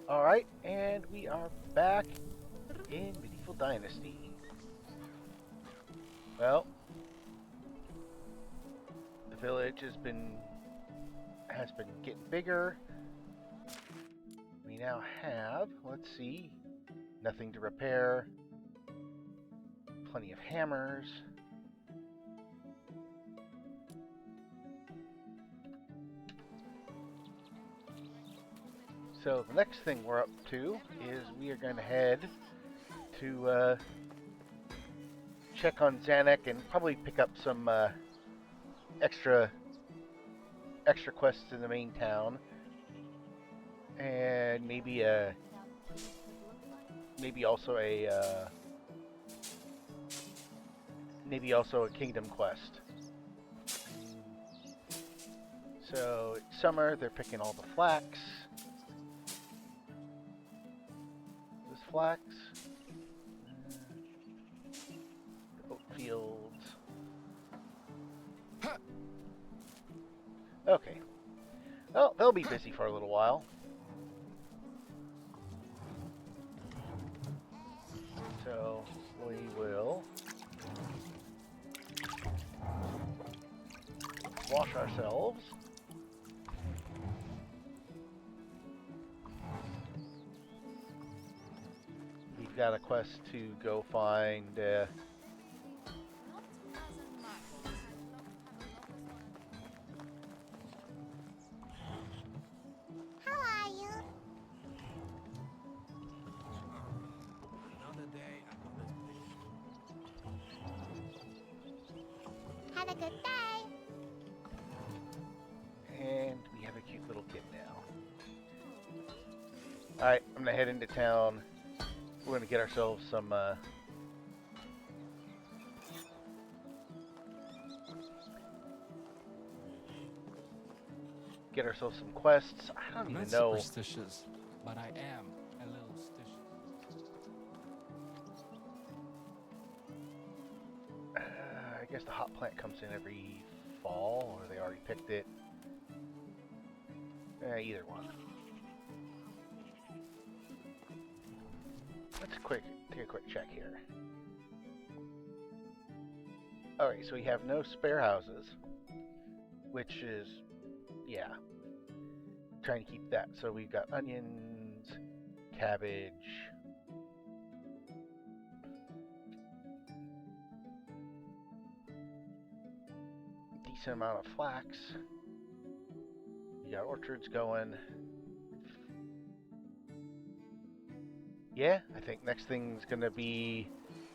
Alright, and we are back in Medieval Dynasty. Well, the village has been getting bigger. We now have, let's see, nothing to repair, plenty of hammers. So the next thing we're up to is we are going to head to check on Zanuck and probably pick up some extra quests in the main town, and maybe also a kingdom quest. So it's summer. They're picking all the flax. This flax. Oat fields. Okay. Well, they'll be busy for a little while. So we will wash ourselves. We've got a quest to go find How are you? Have a good day. and we have a cute little kid now. Alright, I'm gonna head into town. We're gonna get ourselves some quests. I don't I'm even not know. superstitious, but I am a little stitious. I guess the hot plant comes in every fall, or they already picked it. Either one. Let's take a quick check here. Alright, so we have no spare houses, which is, yeah, trying to keep that. So we've got onions, cabbage, decent amount of flax. We got orchards going. Yeah, I think next thing's gonna be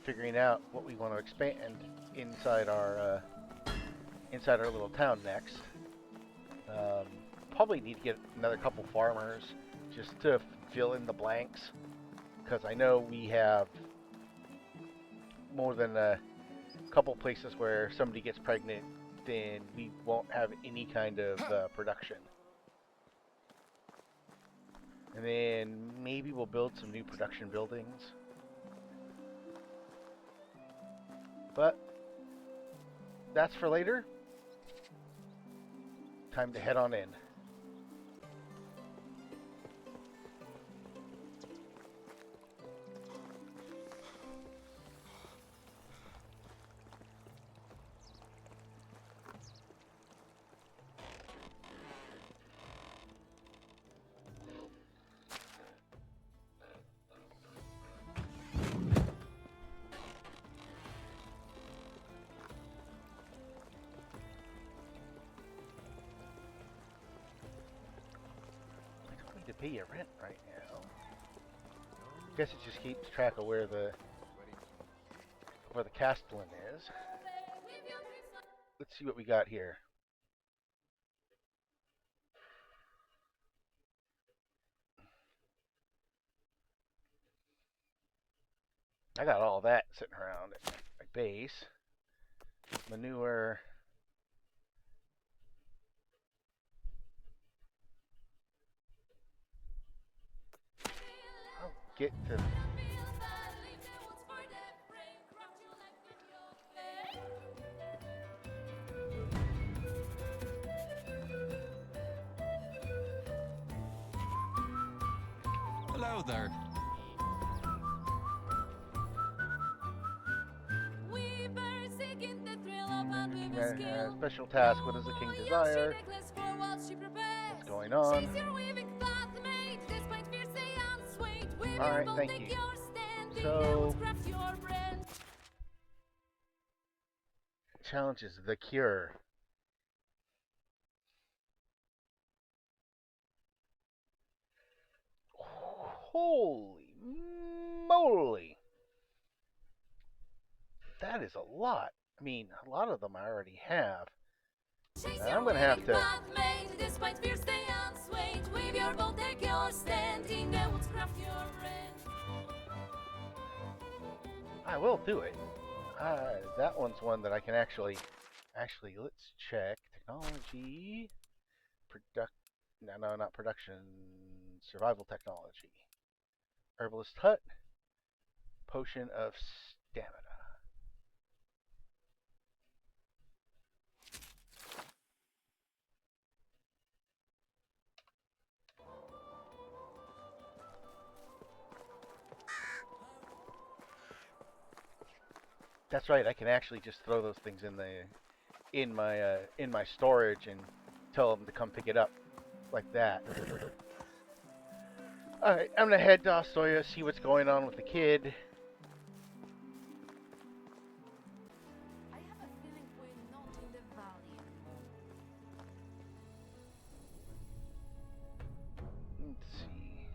figuring out what we want to expand inside our little town next. Probably need to get another couple farmers just to fill in the blanks, because I know we have more than a couple places where somebody gets pregnant, then we won't have any kind of production. And then maybe we'll build some new production buildings. But that's for later. Time to head on in. To pay your rent right now. Guess it just keeps track of where the castellan is. Let's see what we got here. I got all that sitting around at my base. Manure. I'll get to. Hello there. Special task. What does the king desire? What's going on? Alright, thank you. So, challenges the cure. Holy moly! That is a lot. I mean, a lot of them I already have. And I'm gonna have to. I will do it. That one's one that I can actually. Actually, let's check technology. No, not production. Survival technology. Herbalist hut. Potion of stamina. That's right. I can actually just throw those things in my storage and tell them to come pick it up like that. All right, I'm gonna head to Ostoya, see what's going on with the kid. I have a feeling we're not in the valley. Let's see.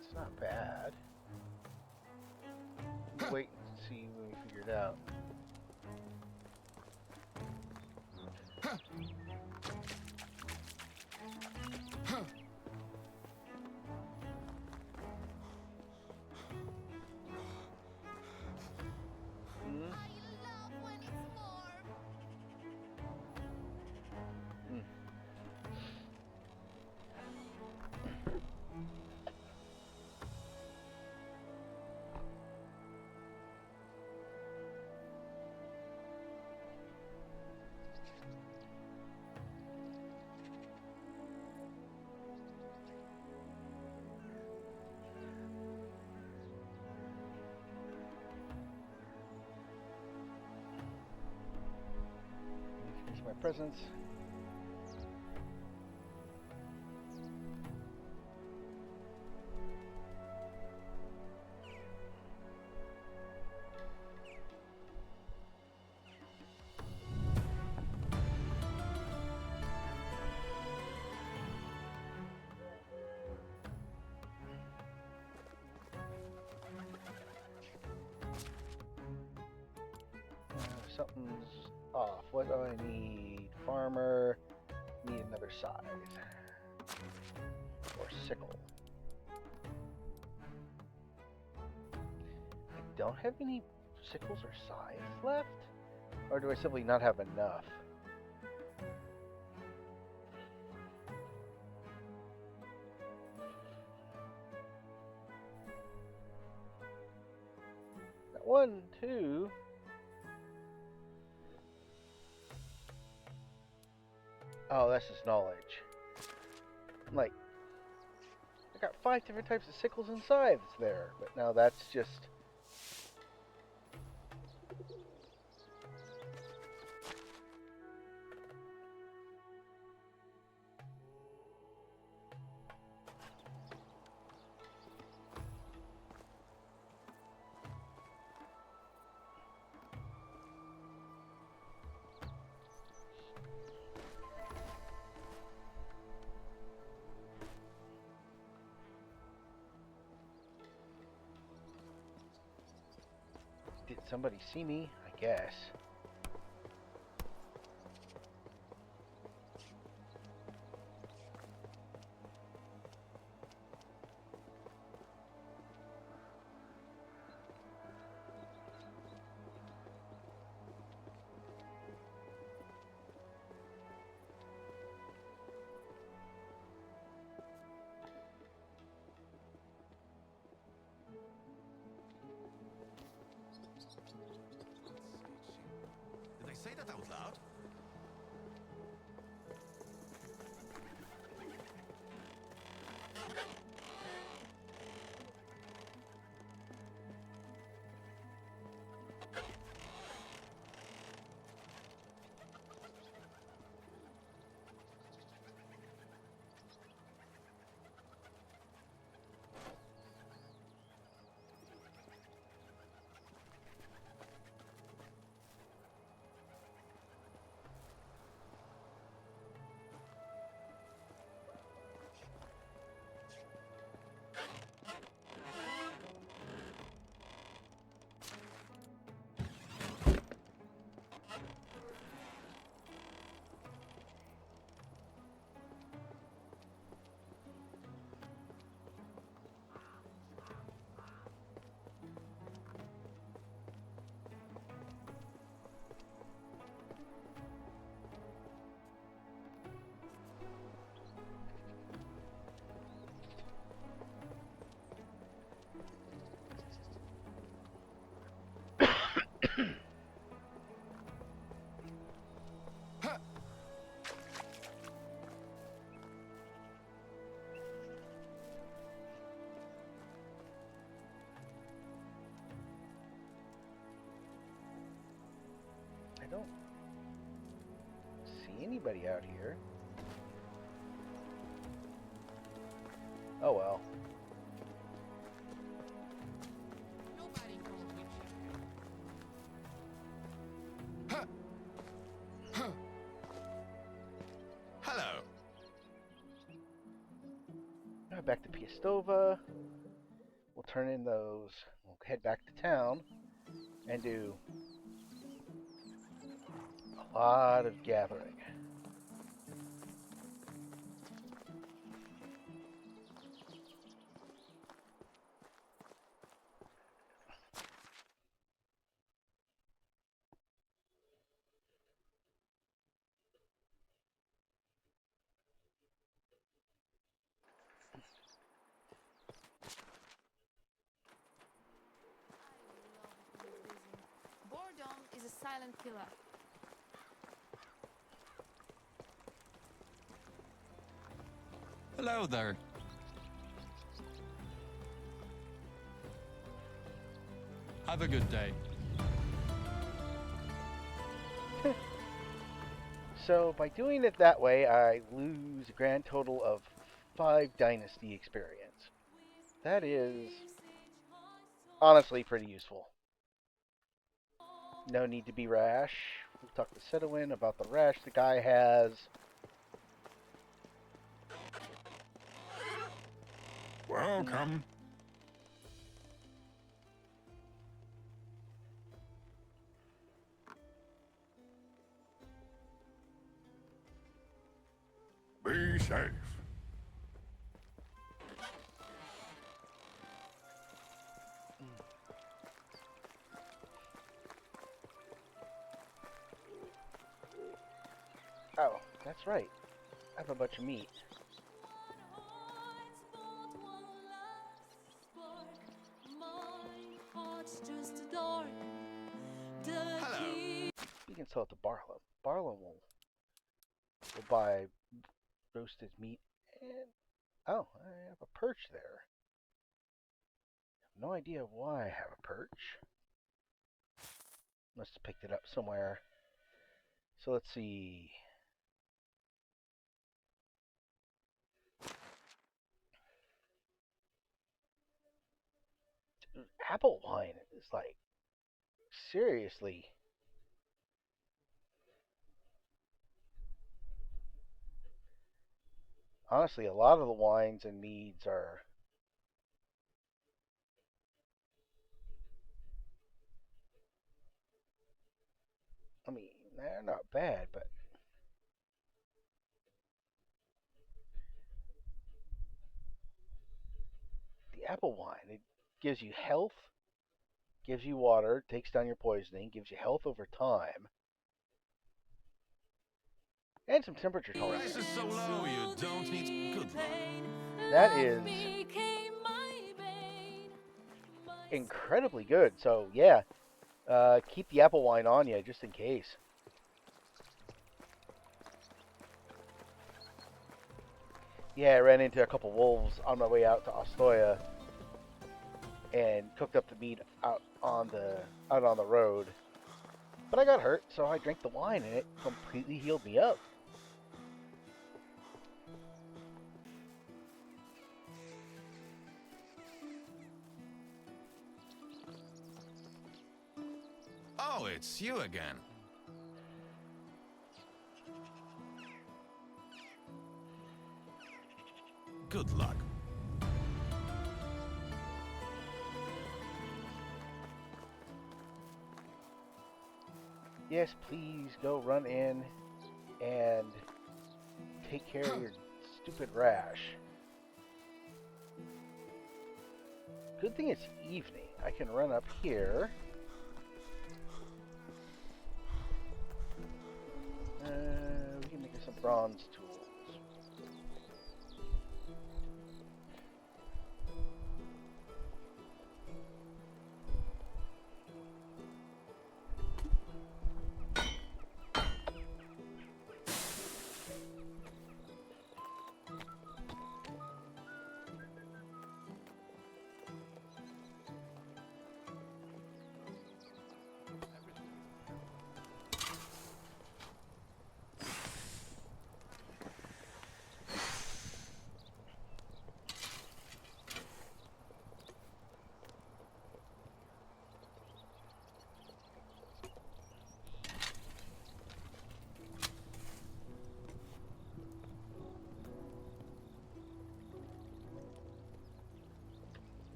It's not bad. Wait and see when we figure it out. Here's my presents. Something's off. What do I need? Farmer. Need another scythe. Or sickle. I don't have any sickles or scythes left? Or do I simply not have enough? One, two. Oh, that's just knowledge. Like, I got 5 different types of sickles and scythes there, but now that's just... Did somebody see me? I guess. that out loud. I don't see anybody out here. Oh well. Nobody goes with you. Hello. Now back to Piastova. We'll turn in those. We'll head back to town and do a lot of gathering. Boredom is a silent killer. Hello there. Have a good day. So by doing it that way, I lose a grand total of 5 Dynasty experience. That is honestly pretty useful. No need to be rash. We'll talk to Setowin about the rash the guy has. Welcome. Be safe. Oh, that's right. I have a bunch of meat. Hello. You can sell it to Barlow. Barlow will buy roasted meat and oh, I have a perch there. No idea why I have a perch. Must have picked it up somewhere. So let's see. Apple wine is like seriously. Honestly, a lot of the wines and meads are I mean, they're not bad, but the apple wine, it gives you health, gives you water, takes down your poisoning, gives you health over time, and some temperature tolerance. Price is so low, you don't need good luck. That is incredibly good. So yeah, keep the apple wine on you just in case. Yeah, I ran into a couple wolves on my way out to Ostoya and cooked up the meat out on the road. But I got hurt, so I drank the wine and it completely healed me up. Oh, it's you again. Good luck. Yes, please go run in and take care of your stupid rash. Good thing it's evening. I can run up here. We can make some bronze tools.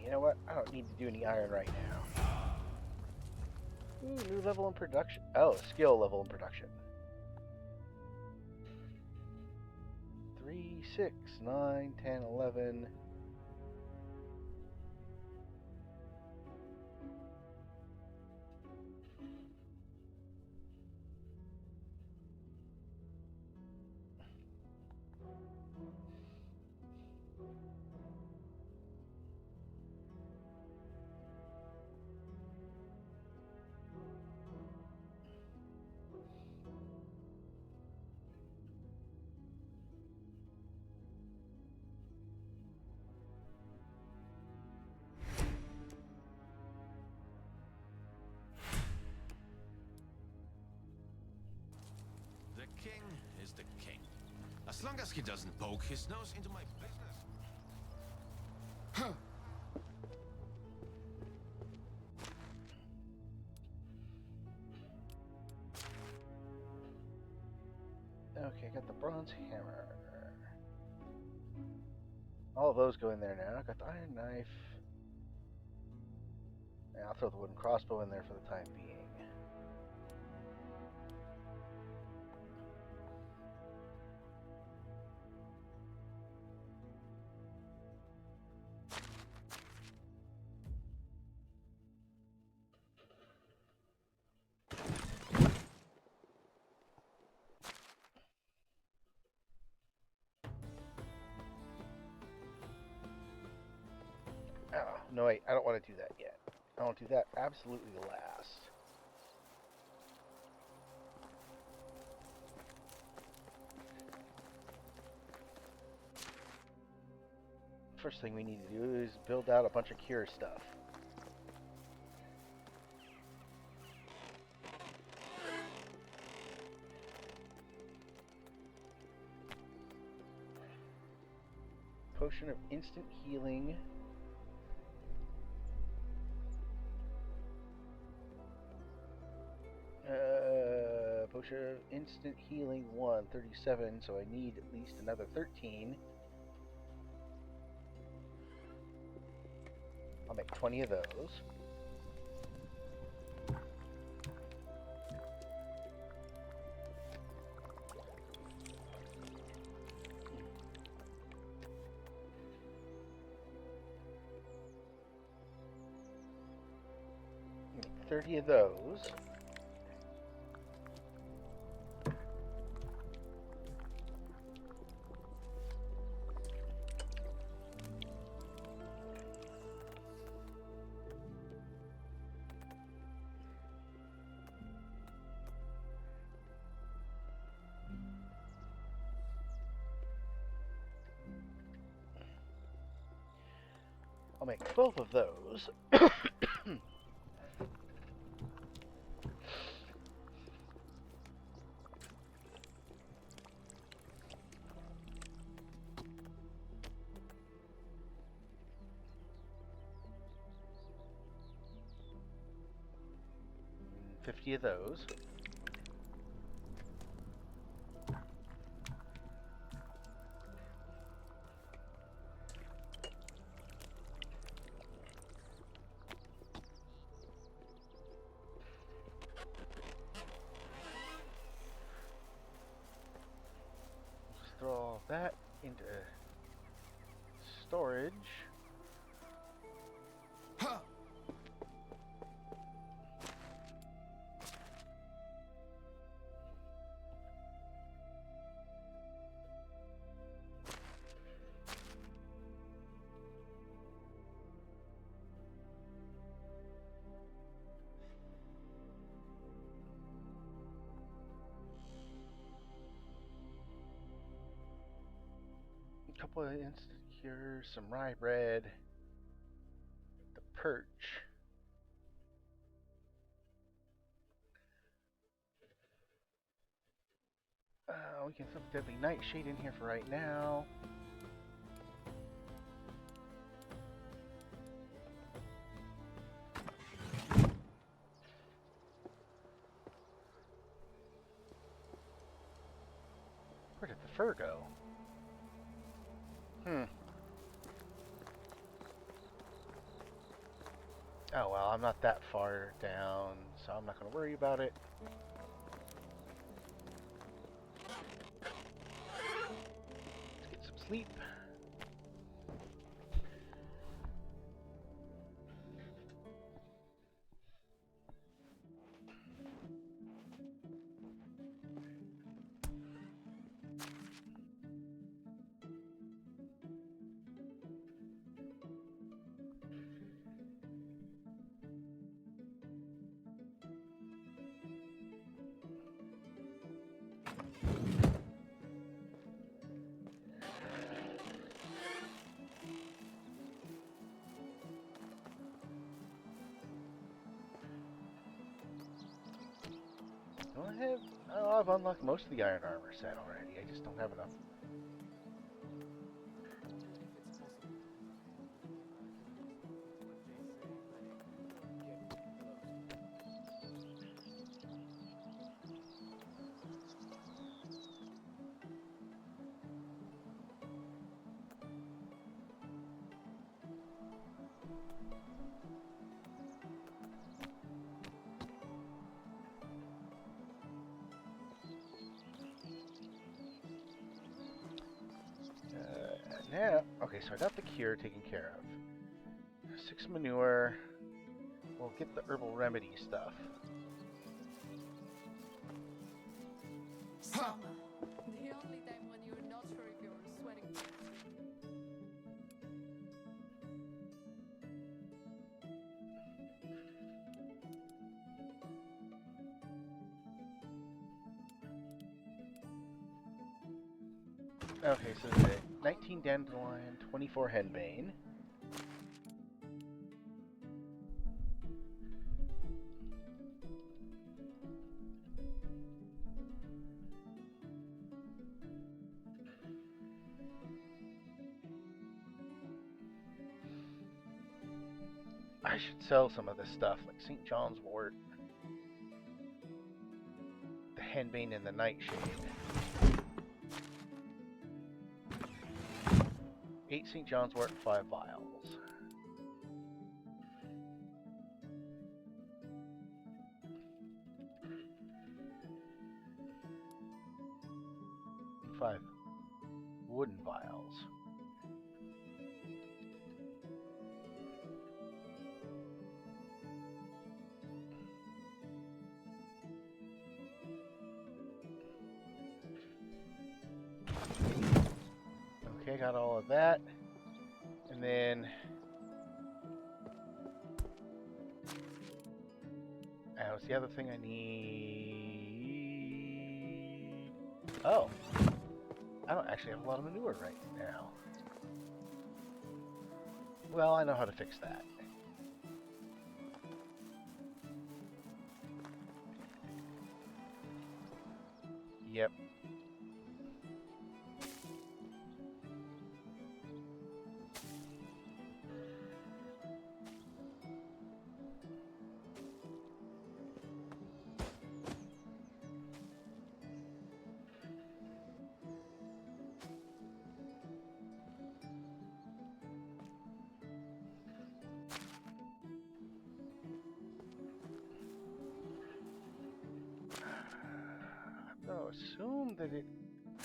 You know what? I don't need to do any iron right now. Ooh, new level in production. Oh, skill level in production. 3, 6, 9, 10, 11. The king is the king. As long as he doesn't poke his nose into my business. Okay, got the bronze hammer. All of those go in there now. Got the iron knife. Yeah, I'll throw the wooden crossbow in there for the time being. Oh, no, wait, I don't want to do that yet. I want to do that absolutely last. First thing we need to do is build out a bunch of cure stuff. Potion of instant healing. Potion of instant healing 1, 37, so I need at least another 13. I'll make 20 of those. 30 of those. I'll make 12 of those. 50 of those. Just throw all that into storage. A couple of instant cures, some rye bread, the perch. We can throw Deadly Nightshade in here for right now. Where did the fur go? Oh well, I'm not that far down, so I'm not going to worry about it. Let's get some sleep. I've unlocked most of the iron armor set already. I just don't have enough. Yeah, okay, so I got the cure taken care of. 6 manure. We'll get the herbal remedy stuff. Summer. The only time when you're not sure if you're sweating. Okay, so this is it. 19 dandelion, 24 henbane. I should sell some of this stuff, like St. John's wort, the henbane, and the nightshade. 8 St. John's wort, 5 vials. Five wooden vials. Okay, got all of that. And then... that was the other thing I need... Oh. I don't actually have a lot of manure right now. Well, I know how to fix that. Yep. So assume that it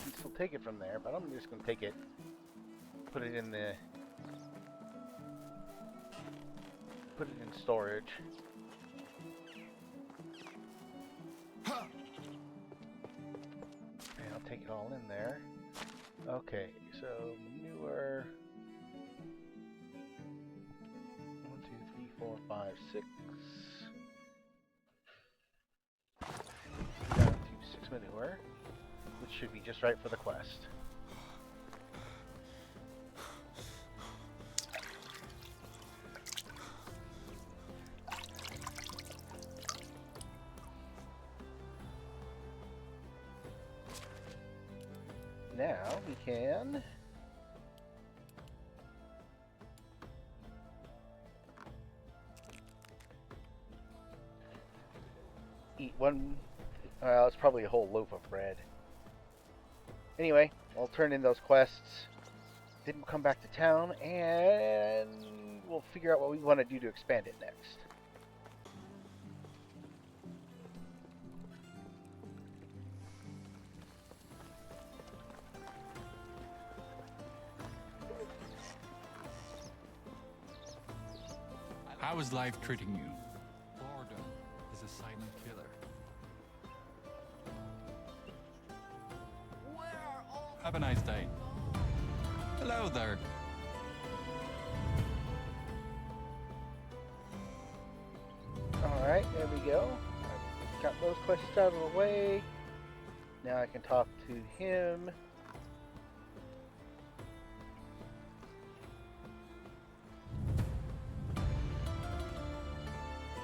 can still take it from there, but I'm just going to take it, put it in storage. And I'll take it all in there. Okay, so manure. 1, 2, 3, 4, 5, 6. Down to 6 manure, which should be just right for the quest. Now we can eat one. Well, it's probably a whole loaf of bread. Anyway, I'll turn in those quests. Then we'll come back to town and we'll figure out what we want to do to expand it next. How is life treating you? Boredom is a silent killer. Where are all Have a nice day. Hello there. Alright, there we go. I've got those quests out of the way. Now I can talk to him.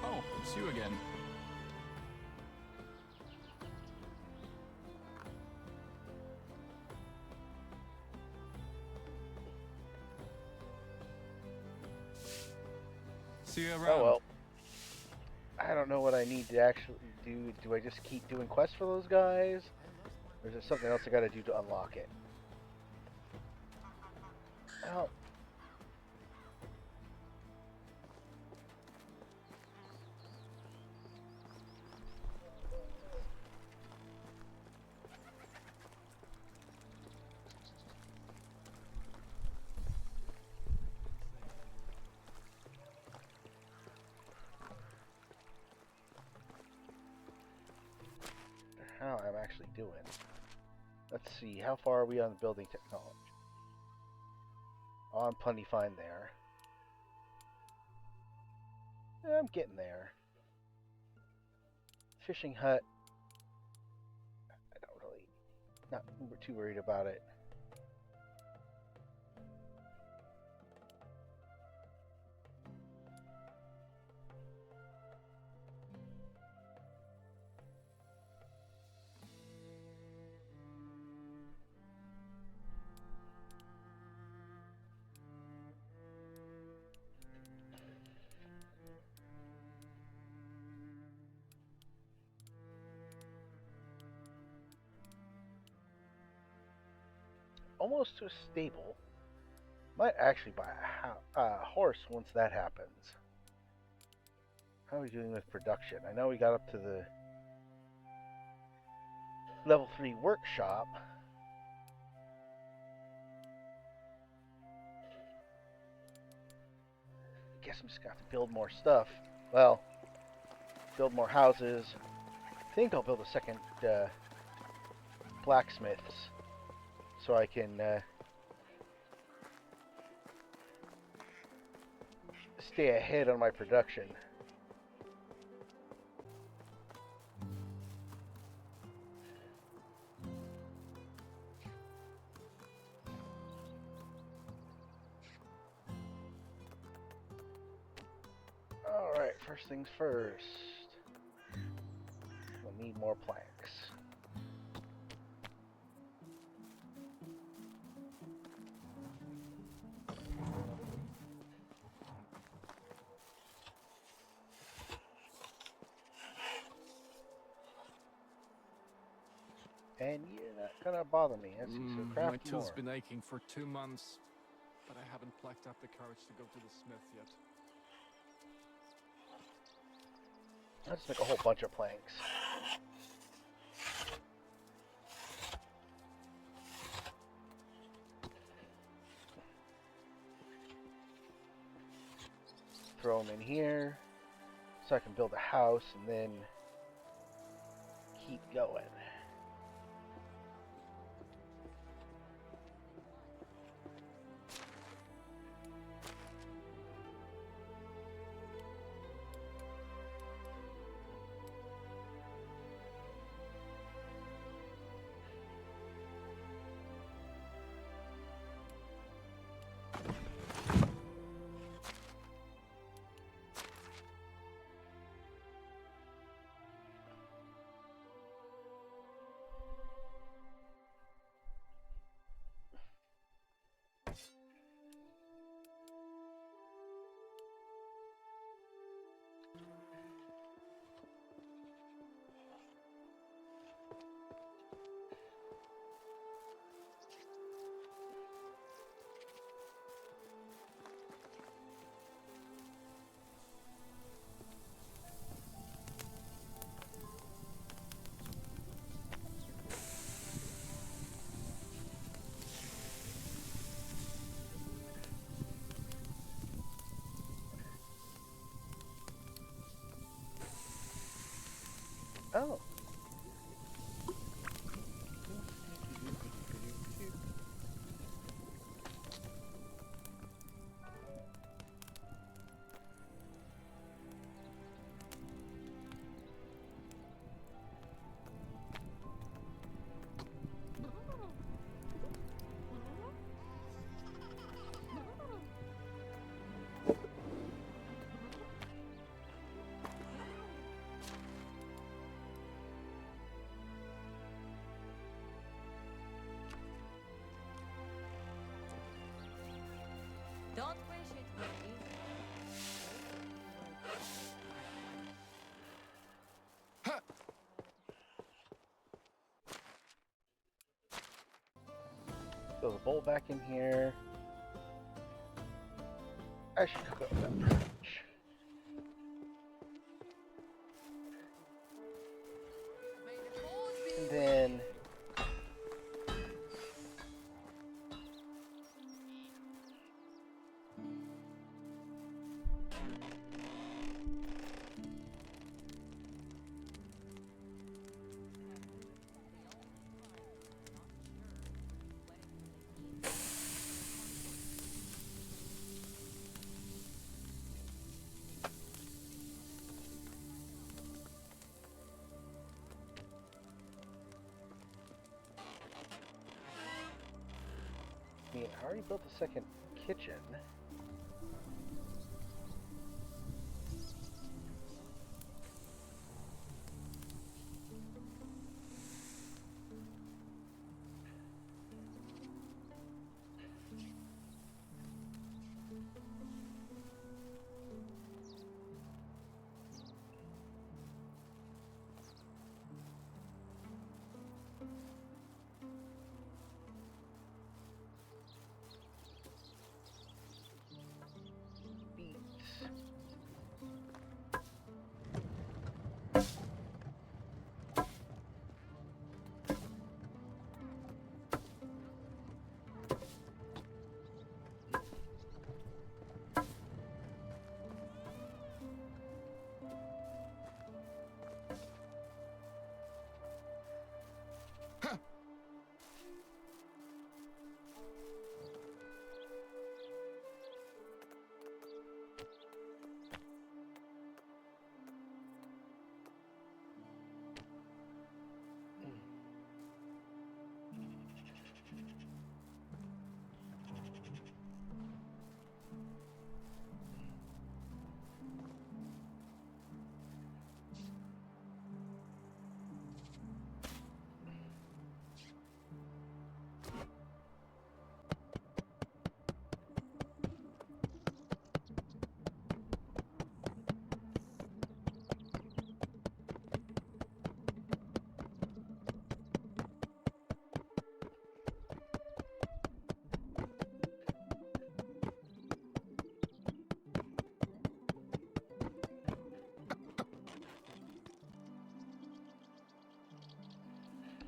Oh, it's you again. See you around. Oh well. I don't know what I need to actually do. Do I just keep doing quests for those guys? Or is there something else I gotta do to unlock it? Oh. How I'm actually doing. Let's see, how far are we on the building technology? Oh, I'm plenty fine there. I'm getting there. Fishing hut. I don't really, not too worried about it. Almost to a stable. Might actually buy a horse once that happens. How are we doing with production? I know we got up to the level 3 workshop. I guess I'm just gonna have to build more stuff. Well, build more houses. I think I'll build a second blacksmith's so I can stay ahead on my production. Alright, first things first. We'll need more planks. And you're not gonna bother me, so My craft tool's more. been aching for 2 months, but I haven't plucked up the courage to go to the smith yet. I'll just make a whole bunch of planks. Throw them in here so I can build a house and then keep going. Oh. Don't push it, please. Throw the bowl back in here. I should cook up that perch. May the force be And with then you. I mean, I already built a second kitchen.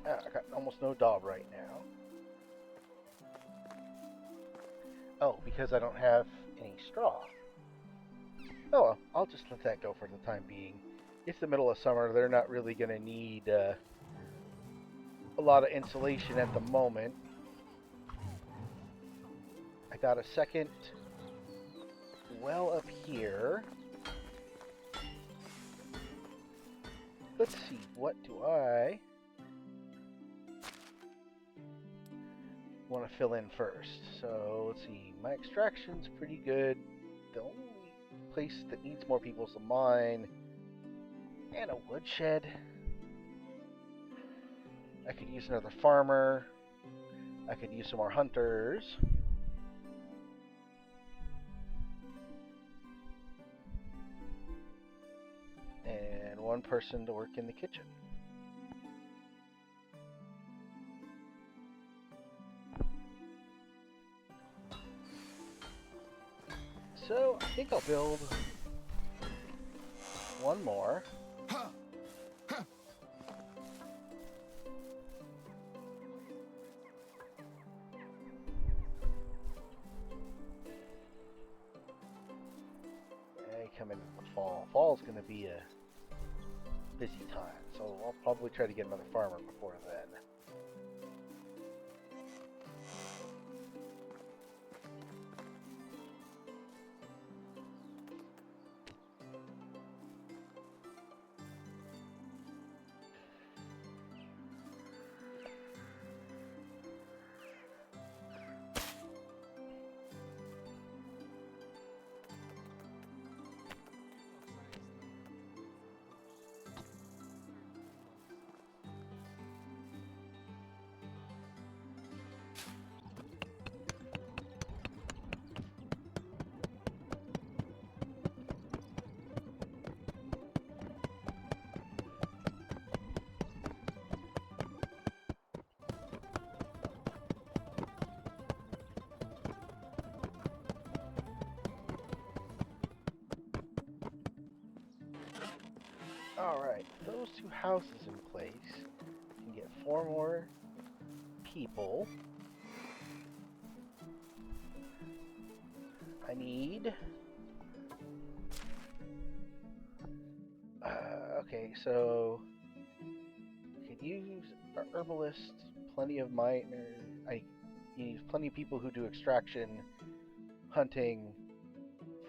I got almost no daub right now. Oh, because I don't have any straw. Oh well, I'll just let that go for the time being. It's the middle of summer, they're not really going to need a lot of insulation at the moment. I got a second well up here. Let's see, what do I want to fill in first? So let's see, my extraction's pretty good. The only place that needs more people is the mine and a woodshed. I could use another farmer. I could use some more hunters. And one person to work in the kitchen. So I think I'll build one more. Come into the fall. Fall's going to be a busy time, so I'll probably try to get another farmer before then. Alright, those two houses in place. Can get 4 more people. I need... okay, so... I could use an herbalist, plenty of I use plenty of people who do extraction, hunting,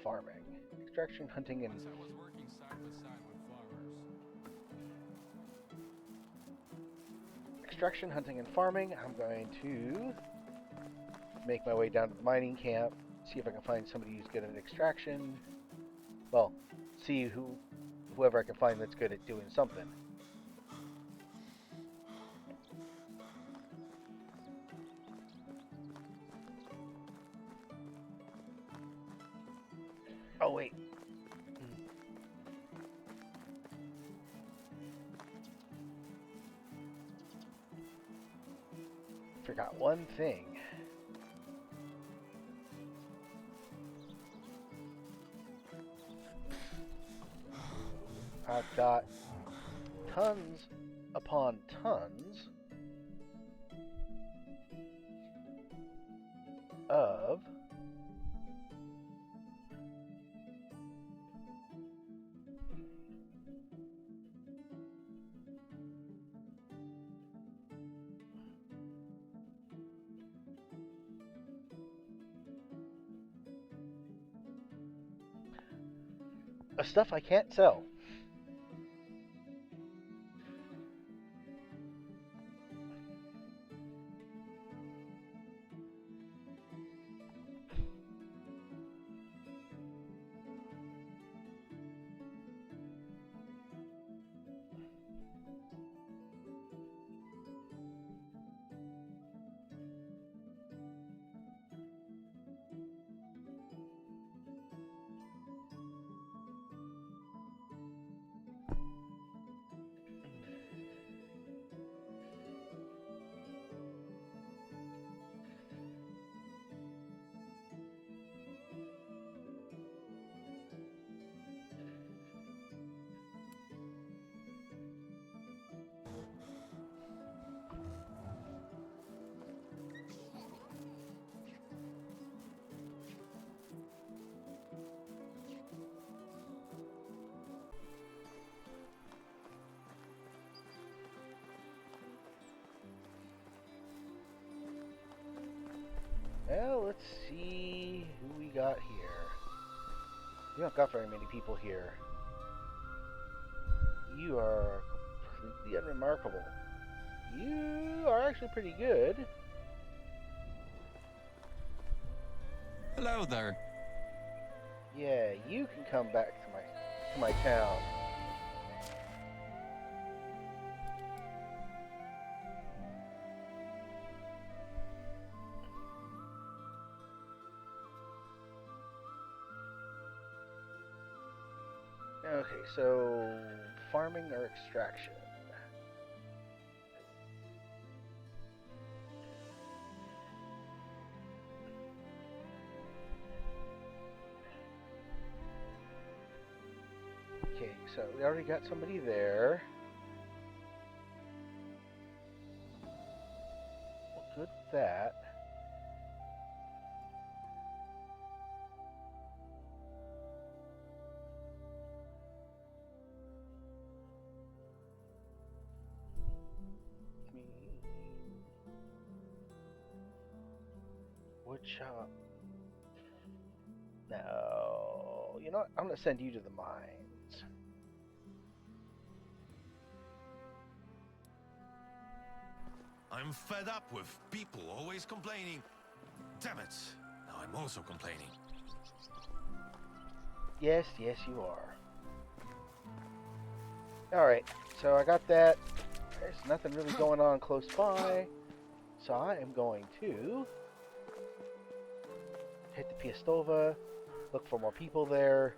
farming. Extraction, hunting, and... Once I was working side by side with farmers. Extraction, hunting, and farming. I'm going to make my way down to the mining camp, see if I can find somebody who's good at extraction. Well, see whoever I can find that's good at doing something. Oh wait. Forgot one thing. I've got tons upon tons of stuff I can't sell. Well, let's see who we got here. We don't got very many people here. You are completely unremarkable. You are actually pretty good. Hello there. Yeah, you can come back to my town. Okay, so farming or extraction? Okay, so we already got somebody there. Well, good with that. Wood shop. No. You know what? I'm going to send you to the mines. I'm fed up with people always complaining. Damn it. Now I'm also complaining. Yes, yes, you are. Alright, so I got that. There's nothing really going on close by. So I am going to hit the Piastova, look for more people there.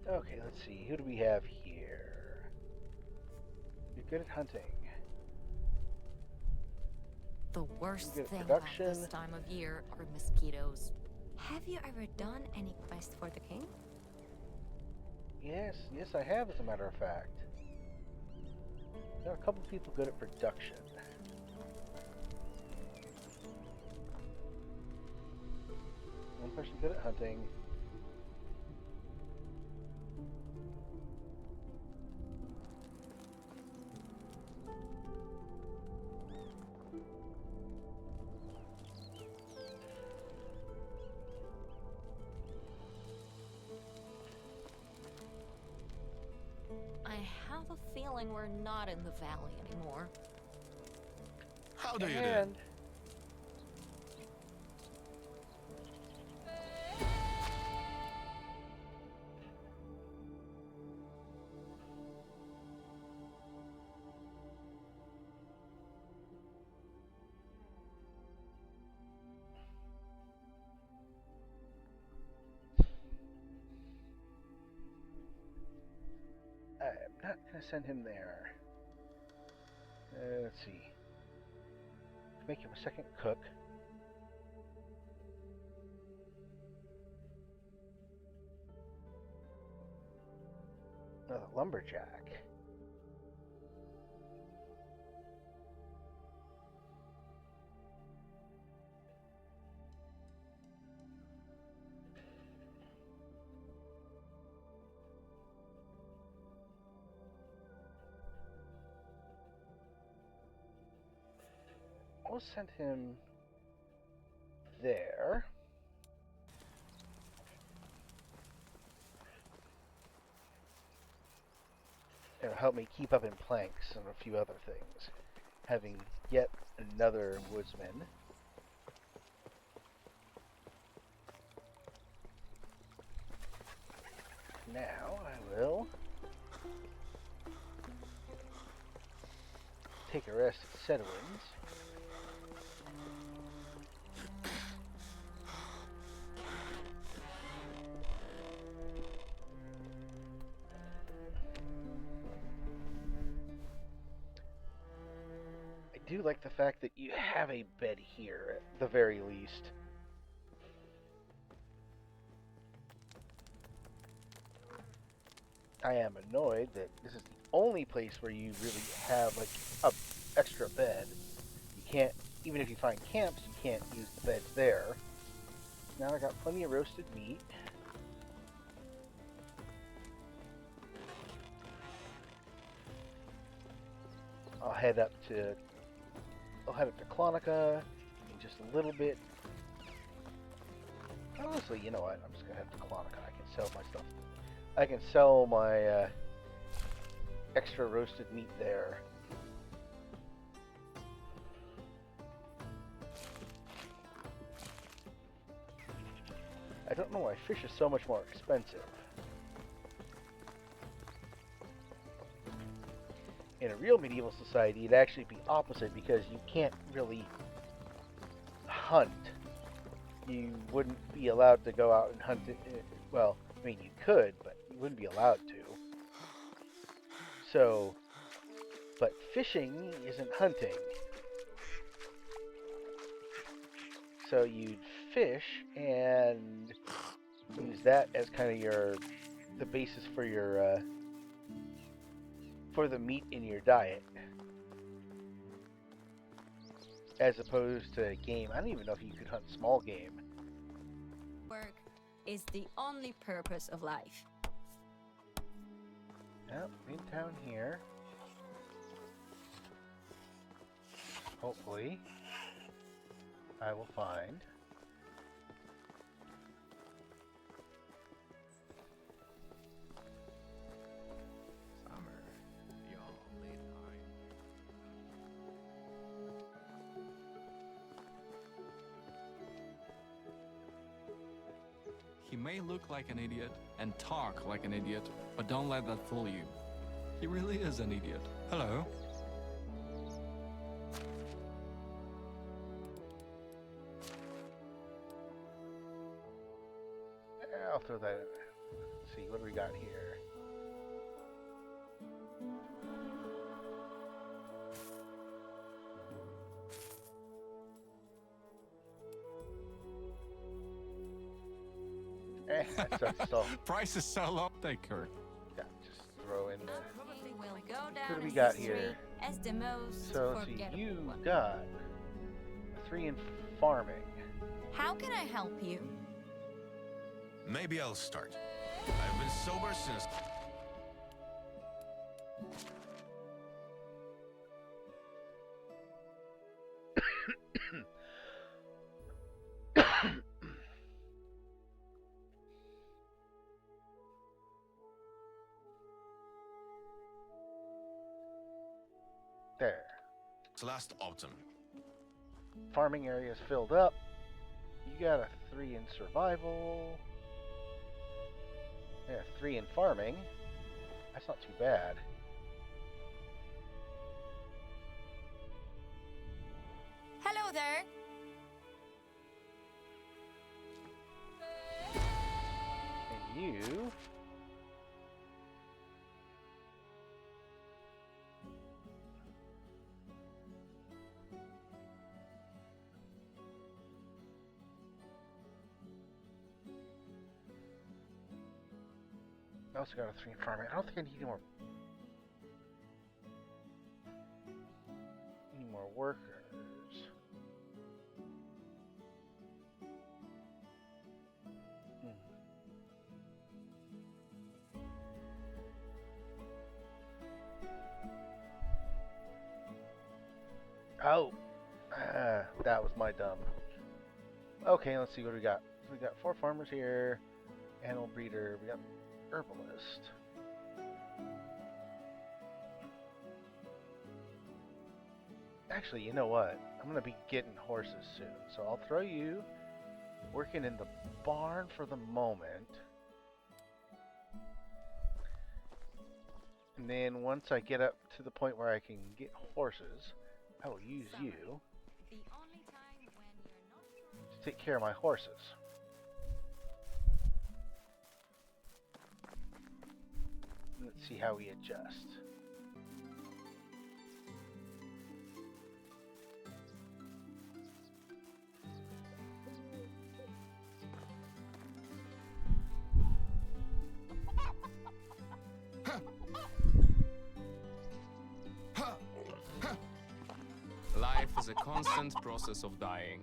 Okay, let's see. Who do we have here? You're good at hunting. The worst Good at thing about production. this time of year are mosquitoes. Have you ever done any quest for the king? Yes, yes I have, as a matter of fact. Got a couple people good at production. One person good at hunting. I have a feeling we're not in the valley anymore. How do you do? And I'm not going to send him there. Let's see. Make him a second cook. Another lumberjack. We'll send him there. It'll help me keep up in planks and a few other things. Having yet another woodsman. Now I will take a rest at Sedwin's. do like the fact that you have a bed here at the very least. I am annoyed that this is the only place where you really have like a extra bed. You can't, even if you find camps, you can't use the beds there. Now I got plenty of roasted meat. I'll head up to Clonica in just a little bit. Honestly, you know what? I'm just gonna head to Clonica. I can sell my stuff. I can sell my extra roasted meat there. I don't know why fish is so much more expensive. In a real medieval society, it'd actually be opposite because you can't really hunt. You wouldn't be allowed to go out and hunt it. Well, I mean, you could, but you wouldn't be allowed to. So, but fishing isn't hunting. So you'd fish and use that as kind of the basis for your for the meat in your diet, as opposed to game. I don't even know if you could hunt small game. Work is the only purpose of life. Yep, in town here. Hopefully, I will find. Summer, y'all late night. He may look like an idiot and talk like an idiot, but don't let that fool you. He really is an idiot. Hello? I'll throw that in there. Let's see, what do we got here? That's still. Price is so low. Take her. Yeah, just throw in there. Probably will go down What do we in got history here? as the most So let's see, forgettable you one. got 3 in farming. How can I help you? Maybe I'll start. I've been sober since... There. last autumn. Farming area is filled up. You got a 3 in survival. Yeah, 3 in farming. That's not too bad. Hello there. And you... I also got a 3 in farming. I don't think I need any more workers. Oh, that was my dumb. Okay, let's see what we got. We got 4 farmers here, animal breeder, we got herbalist. Actually, you know what? I'm gonna be getting horses soon, so I'll throw you working in the barn for the moment. And then once I get up to the point where I can get horses, I will use you The only time when you're not to take care of my horses. Let's see how we adjust. Life is a constant process of dying.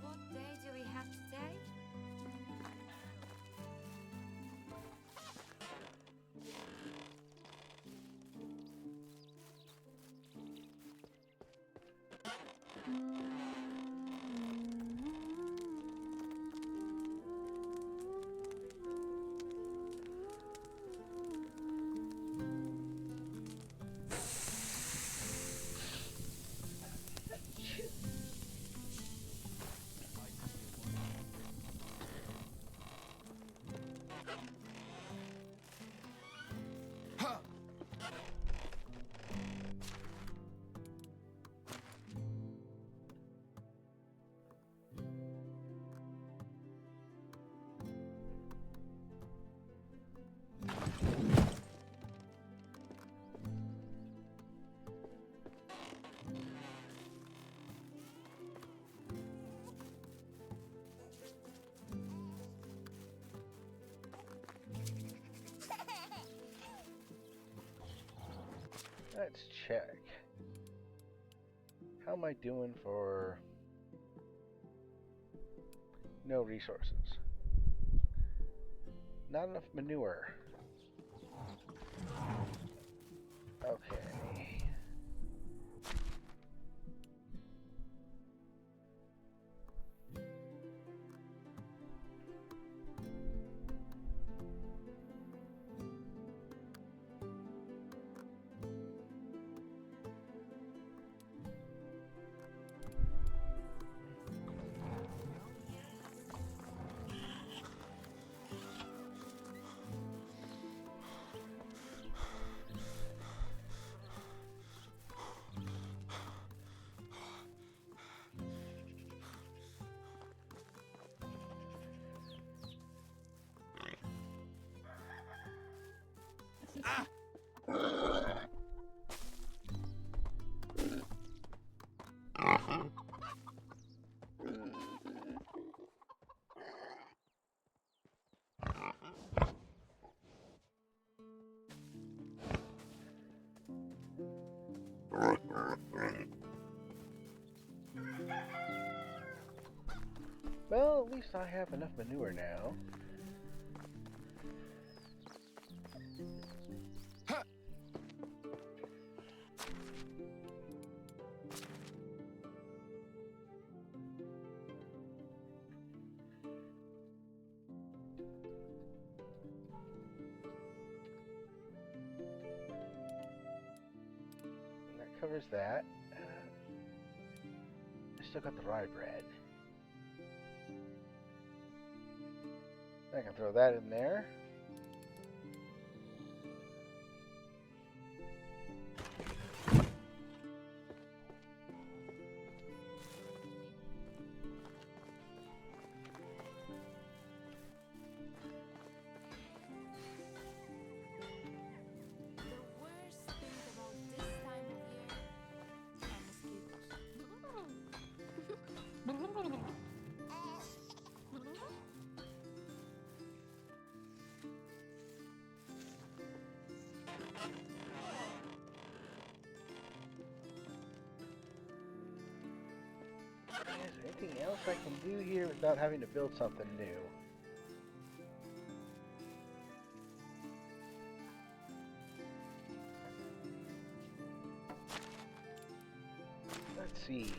What day do we have today? Let's check. How am I doing for no resources? Not enough manure. Okay. Well, at least I have enough manure now. And that covers that. I still got the rye bread. I can throw that in there. The worst thing about this time of year are mosquitoes. Is there anything else I can do here without having to build something new? Let's see.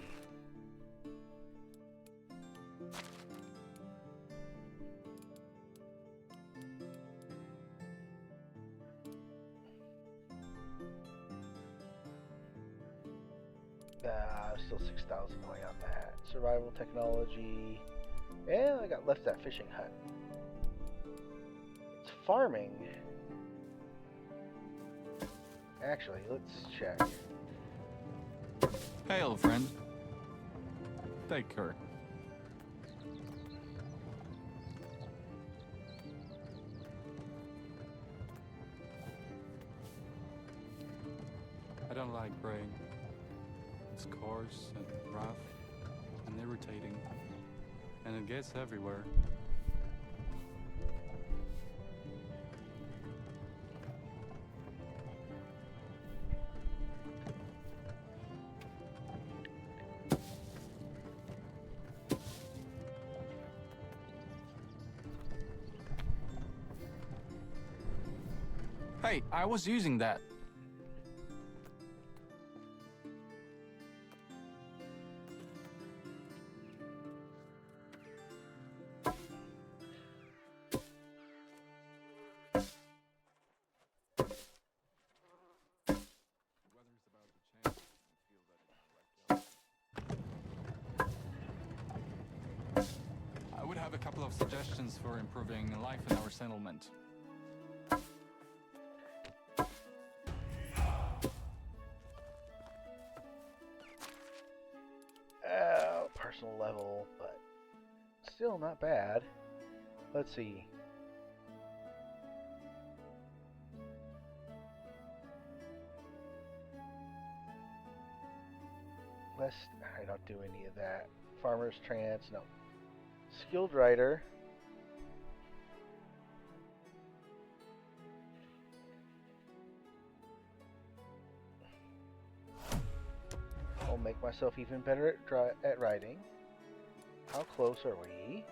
Still 6,000 away on that. Survival technology. And I got left that fishing hut. It's farming. Actually, let's check. Hail, friend. Take her. I don't like praying. It's coarse and rough and irritating, and it gets everywhere. Hey, I was using that. I would have a couple of suggestions for improving life in our settlement. Personal level, but still not bad. Let's see. I don't do any of that. Farmer's trance, no. Skilled writer. I'll make myself even better at writing. How close are we?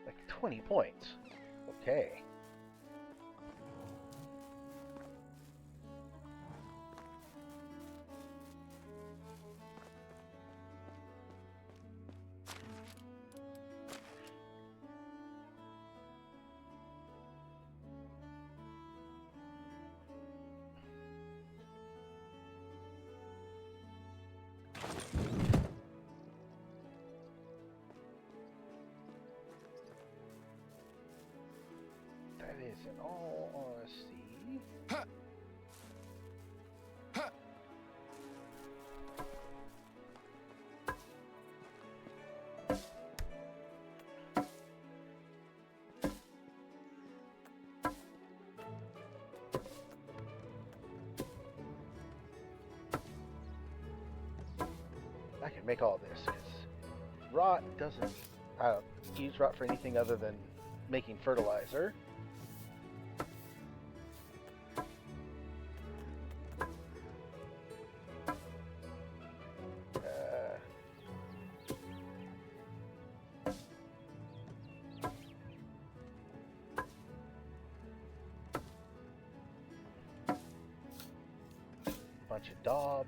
Like 20 points. Okay. That is, in all honesty, I can make all this, because rot doesn't, I don't use rot for anything other than making fertilizer. Bunch of daub.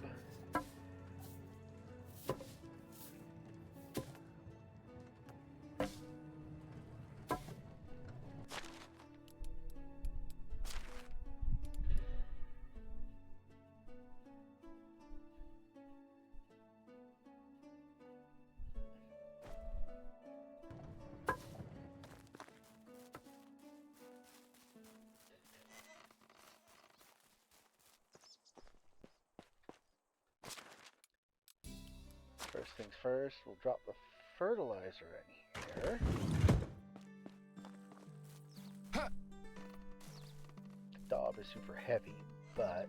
First things first, we'll drop the fertilizer in here. The daub is super heavy, but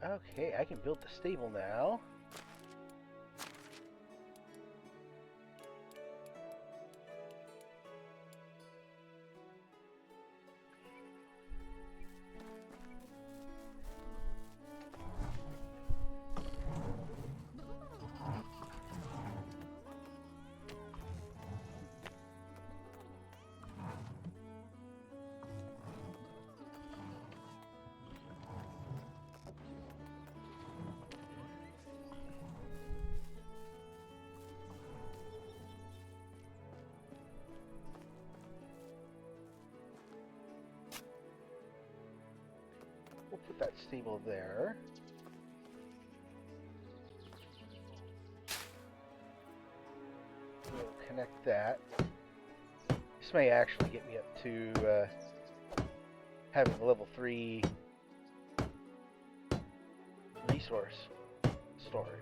Okay, I can build the stable now. We'll put that stable there. We'll connect that. This may actually get me up to having a level 3 resource storage.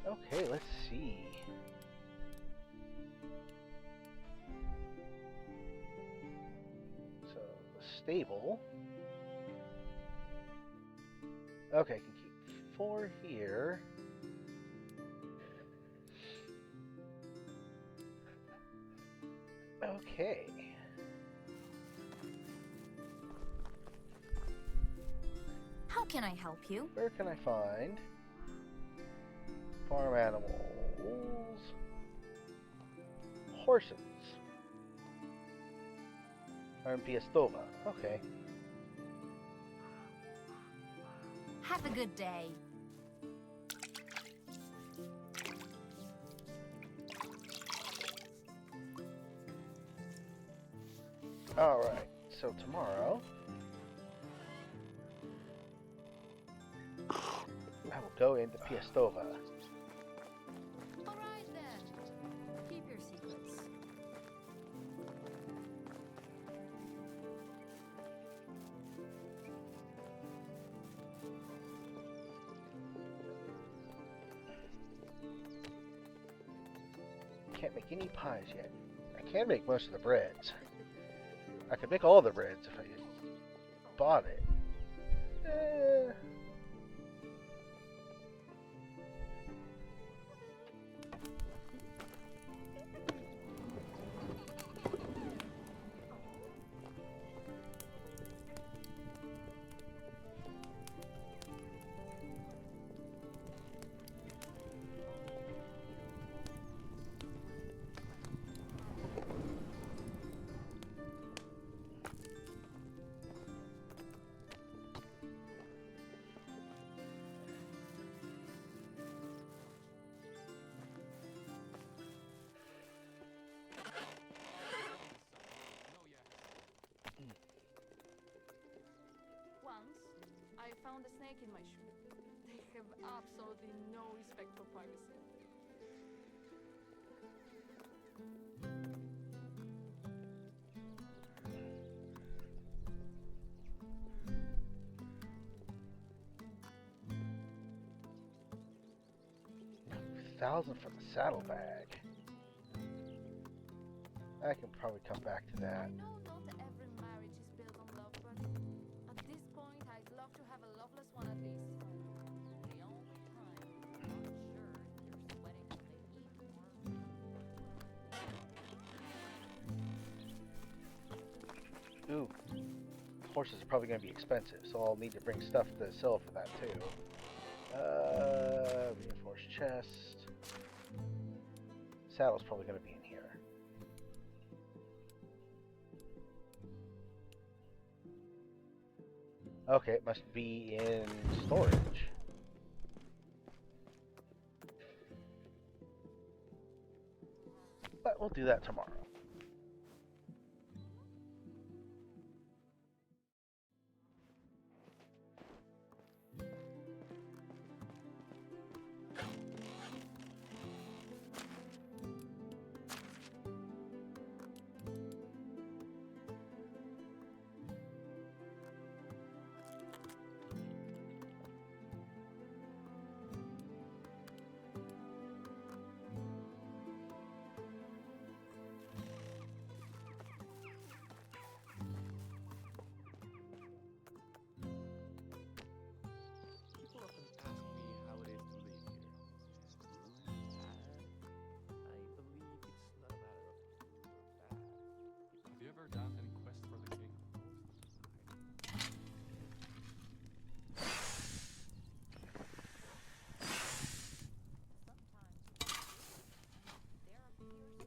Okay, let's see. So, stable. Okay, I can keep 4 here. Okay. How can I help you? Where can I find farm animals? Horses. Are in Piastova. Okay. Have a good day. Alright, so tomorrow I will go into Piastova. All right then. Keep your secrets. Can't make any pies yet. I can make most of the breads. I could make all the breads if I bought it. I found a snake in my shoe. They have absolutely no respect for privacy. $1,000 for the saddlebag. I can probably come back to that. I know not every marriage is built on love, but at this point, I'd love to have a loveless one at least. The only time you're not sure if you're sweating for the heat or... Ooh. Horses are probably going to be expensive, so I'll need to bring stuff to sell for that too. Reinforced chest. Saddle's probably going to be in here. Okay, it must be in storage. But we'll do that tomorrow. People often ask me how it is to live here. And I believe it's not a matter of good or bad. Have you ever done any quest for the king? There appears to be an illness. You heard about a horse that could climb on roots.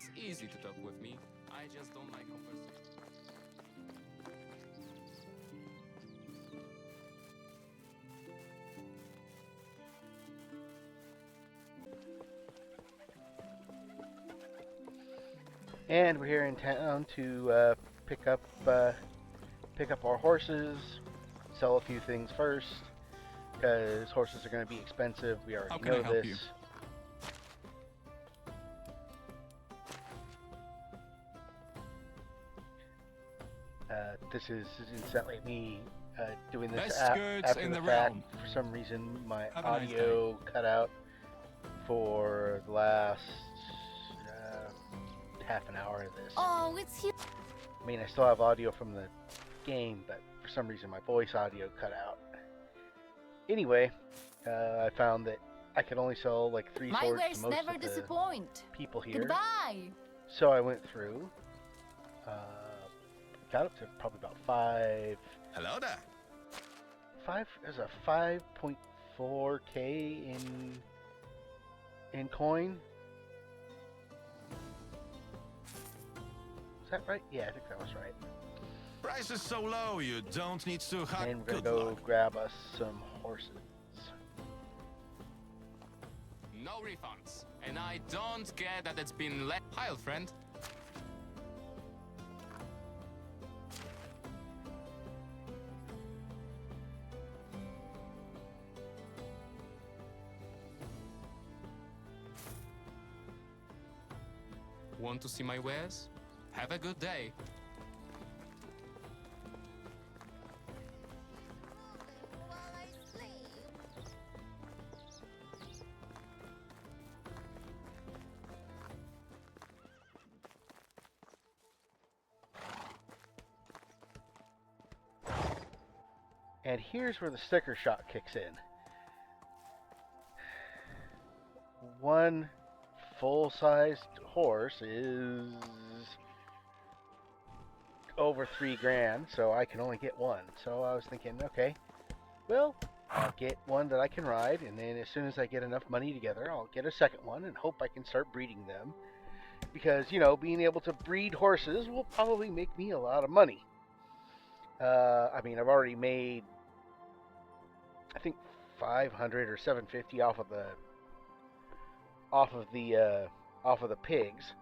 It's easy to talk with me. I just don't like conversation. And we're here in town to pick up our horses, sell a few things first, because horses are going to be expensive. We already How can I know help this. you? This is incidentally me doing this Best goods after in the the fact. realm. For some reason, my Have a nice audio cut out for the last half an hour of this. Oh, it's you. I mean, I still have audio from the game, but for some reason my voice audio cut out. Anyway, I found that I could only sell like 3 My swords to wares most never of the disappoint. people here. Goodbye. So I went through, got up to probably about 5. Hello there. There's a 5.4k in coin. Is that right? Yeah, I think that was right. Price is so low, you don't need to hug. And we're Good gonna go luck. grab us some horses. No refunds. And I don't get that it's been let. Hi, old friend. Want to see my wares? Have a good day. While I sleep. And here's where the sticker shock kicks in. One full-sized horse is over 3 grand, so I can only get one. So I was thinking, okay, well, I'll get one that I can ride, and then as soon as I get enough money together, I'll get a second one and hope I can start breeding them. Because, being able to breed horses will probably make me a lot of money. I mean, I've already made, I think, 500 or 750 off of the pigs.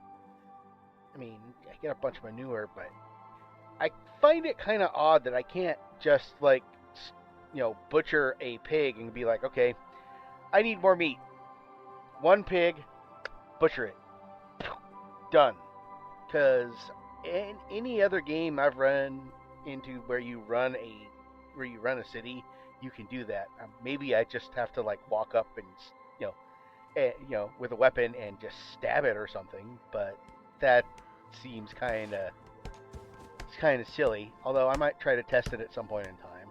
I mean, I get a bunch of manure, but I find it kind of odd that I can't just butcher a pig and be like, okay, I need more meat. One pig, butcher it, done. Because in any other game I've run into where you run a city, you can do that. Maybe I just have to walk up and with a weapon and just stab it or something. But that seems kind of silly. Although I might try to test it at some point in time.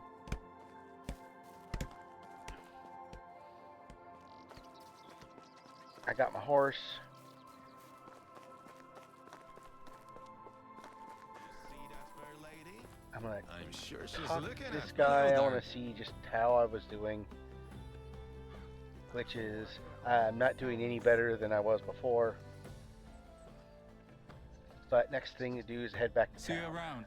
I got my horse. I'm gonna I'm sure she's talk looking to this at guy. I Wilder. want to see just how I was doing, which is I'm not doing any better than I was before. But next thing to do is head back to See you town. around.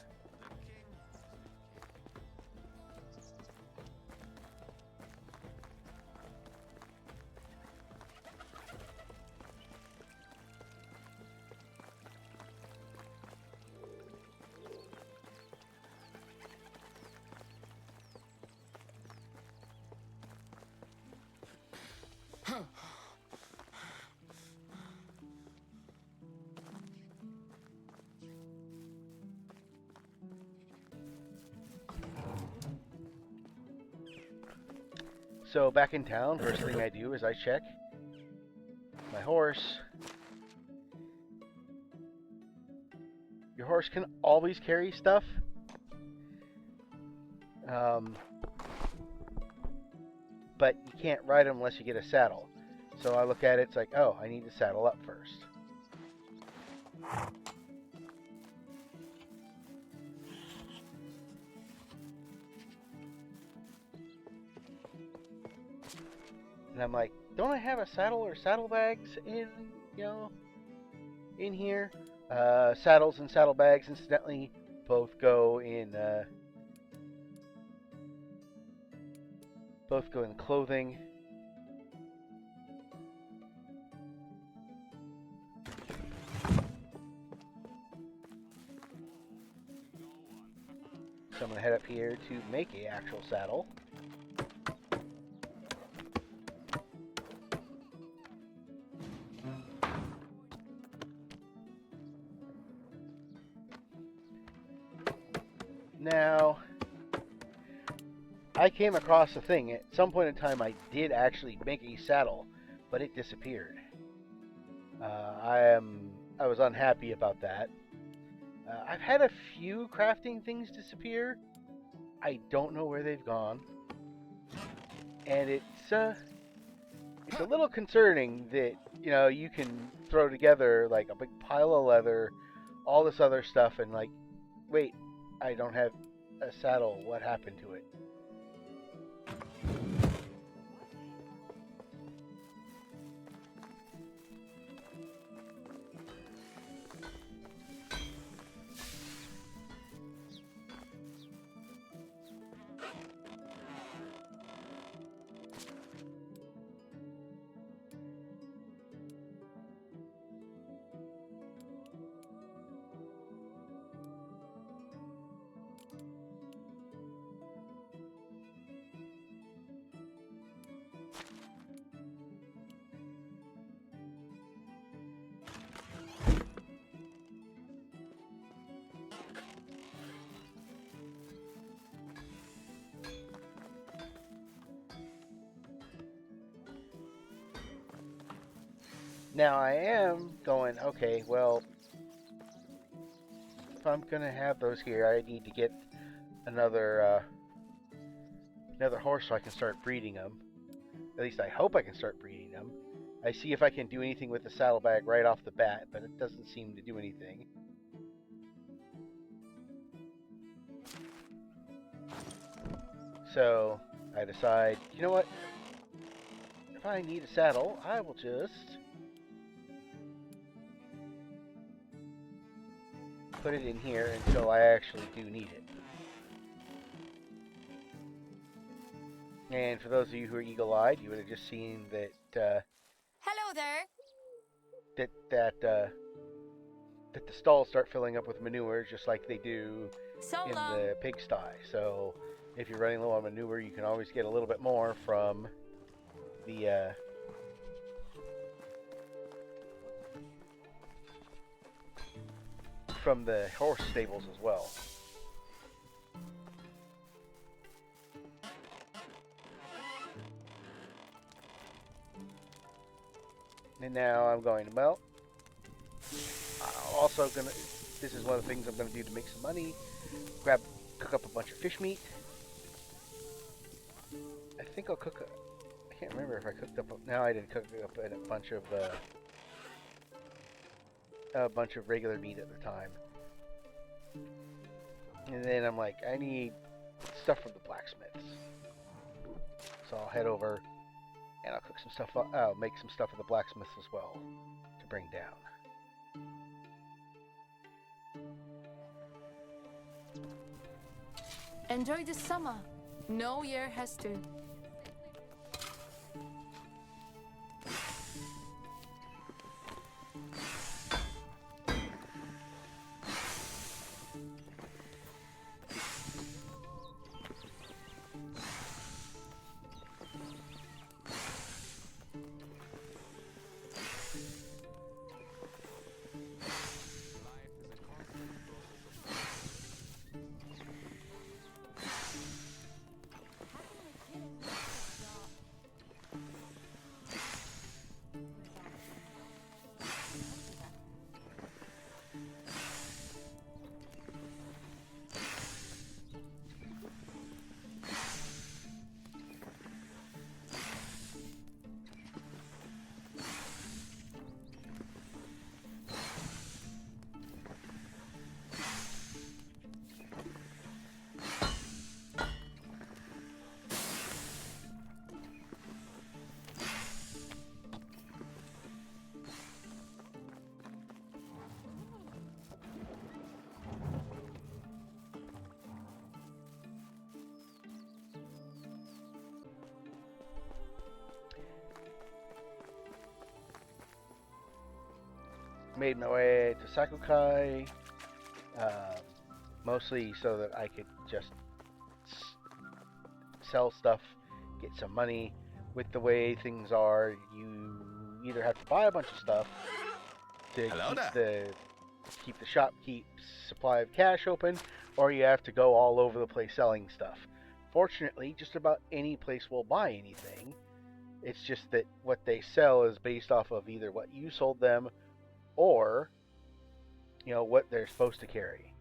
So back in town, first thing I do is I check my horse. Your horse can always carry stuff. But you can't ride him unless you get a saddle. So I look at it, it's like, oh, I need to saddle up first. And I'm like, don't I have a saddle or saddlebags in here? Saddles and saddlebags, incidentally, both go in clothing. So I'm gonna head up here to make a actual saddle. Now, I came across a thing. At some point in time, I did actually make a saddle, but it disappeared. I was unhappy about that. I've had a few crafting things disappear. I don't know where they've gone, and it's a little concerning that you can throw together like a big pile of leather, all this other stuff, and wait, I don't have a saddle. What happened to it? Now I am going, okay, well, if I'm gonna have those here, I need to get another horse so I can start breeding them. At least I hope I can start breeding them. I see if I can do anything with the saddlebag right off the bat, but it doesn't seem to do anything. So I decide, you know what? If I need a saddle, I will just put it in here until I actually do need it. And for those of you who are eagle-eyed, you would have just seen that Hello there. that the stalls start filling up with manure, just like they do So in long. the pigsty. So if you're running low on manure, you can always get a little bit more from the horse stables as well. And now I'm going to melt. I'm also gonna. This is one of the things I'm gonna do to make some money. Cook up a bunch of fish meat. I think I'll cook. I can't remember if I cooked up. No, I didn't cook up a bunch of regular meat at the time. And then I'm like, I need stuff from the blacksmiths. So I'll head over and I'll cook some stuff up. I'll make some stuff for the blacksmiths as well to bring down. Enjoy the summer. No year has to. Made my way to Sakukai, mostly so that I could just sell stuff, get some money. With the way things are, you either have to buy a bunch of stuff to Hello keep the shopkeep's supply of cash open, or you have to go all over the place selling stuff. Fortunately, just about any place will buy anything. It's just that what they sell is based off of either what you sold them or, what they're supposed to carry.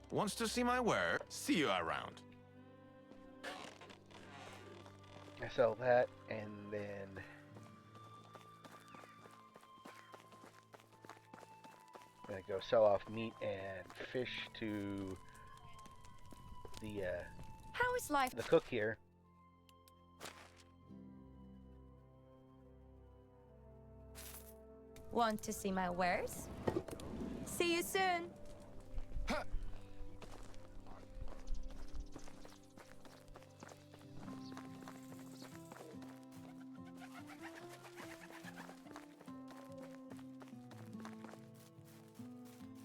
Wants to see my work? See you around. I sell that, and then I'm gonna go sell off meat and fish to How is life? the cook here. Want to see my wares? See you soon.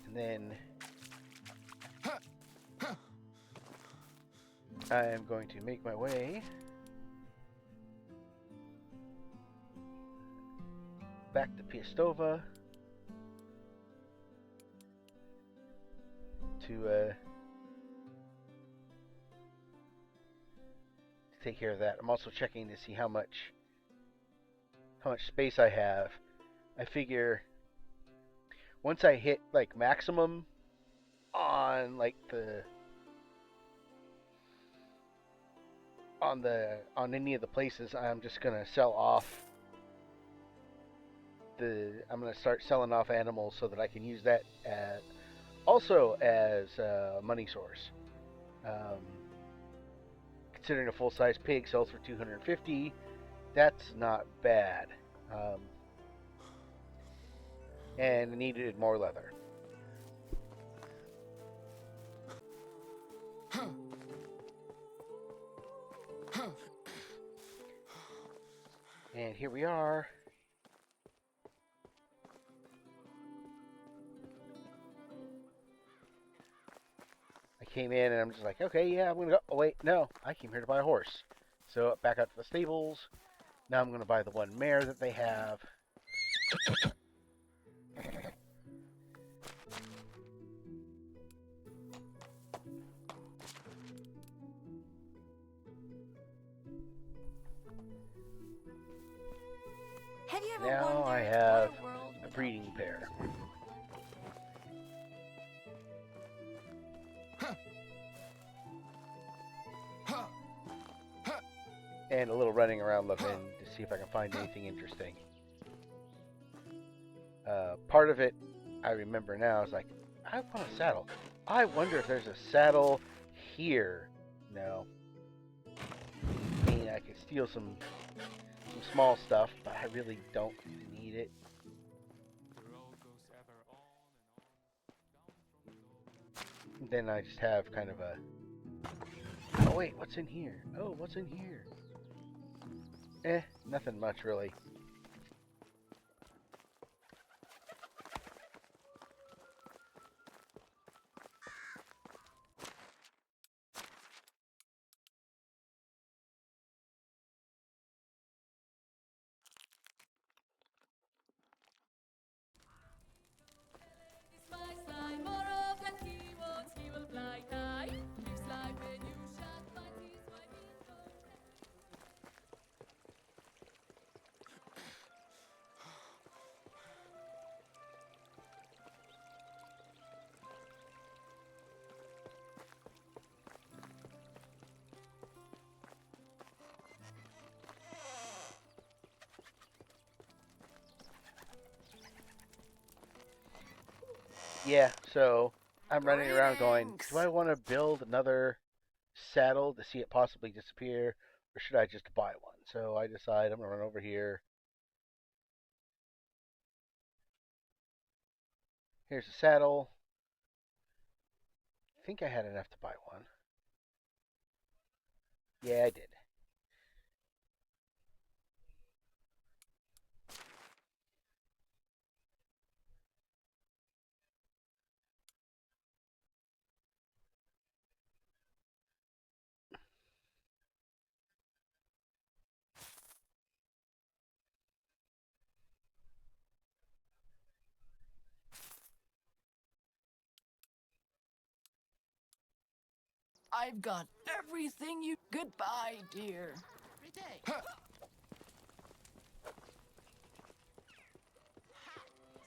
And then I am going to make my way back to Piastova to take care of that. I'm also checking to see how much space I have. I figure once I hit like maximum on like the on any of the places, I'm just gonna sell off I'm gonna start selling off animals so that I can use that also as a money source. Um, Considering a full-size pig sells for 250, that's not bad. And I needed more leather. And here we are. I came in and I'm just like, okay, yeah, I'm gonna go. Oh wait, no, I came here to buy a horse. So back out to the stables. Now I'm gonna buy the one mare that they have. Have you ever Now I wondered have what a world a breeding pair. And a little running around looking to see if I can find anything interesting. Part of it, I remember now, is like, I want a saddle. I wonder if there's a saddle here. No. I mean, I could steal some small stuff, but I really don't need it. The road goes ever on and on, down from the Then I just have kind of a... Oh wait, what's in here? Oh, what's in here? Nothing much really. Yeah, so I'm running around going, do I want to build another saddle to see it possibly disappear, or should I just buy one? So I decide I'm going to run over here. Here's the saddle. I think I had enough to buy one. Yeah, I did. I've got everything you. Goodbye, dear.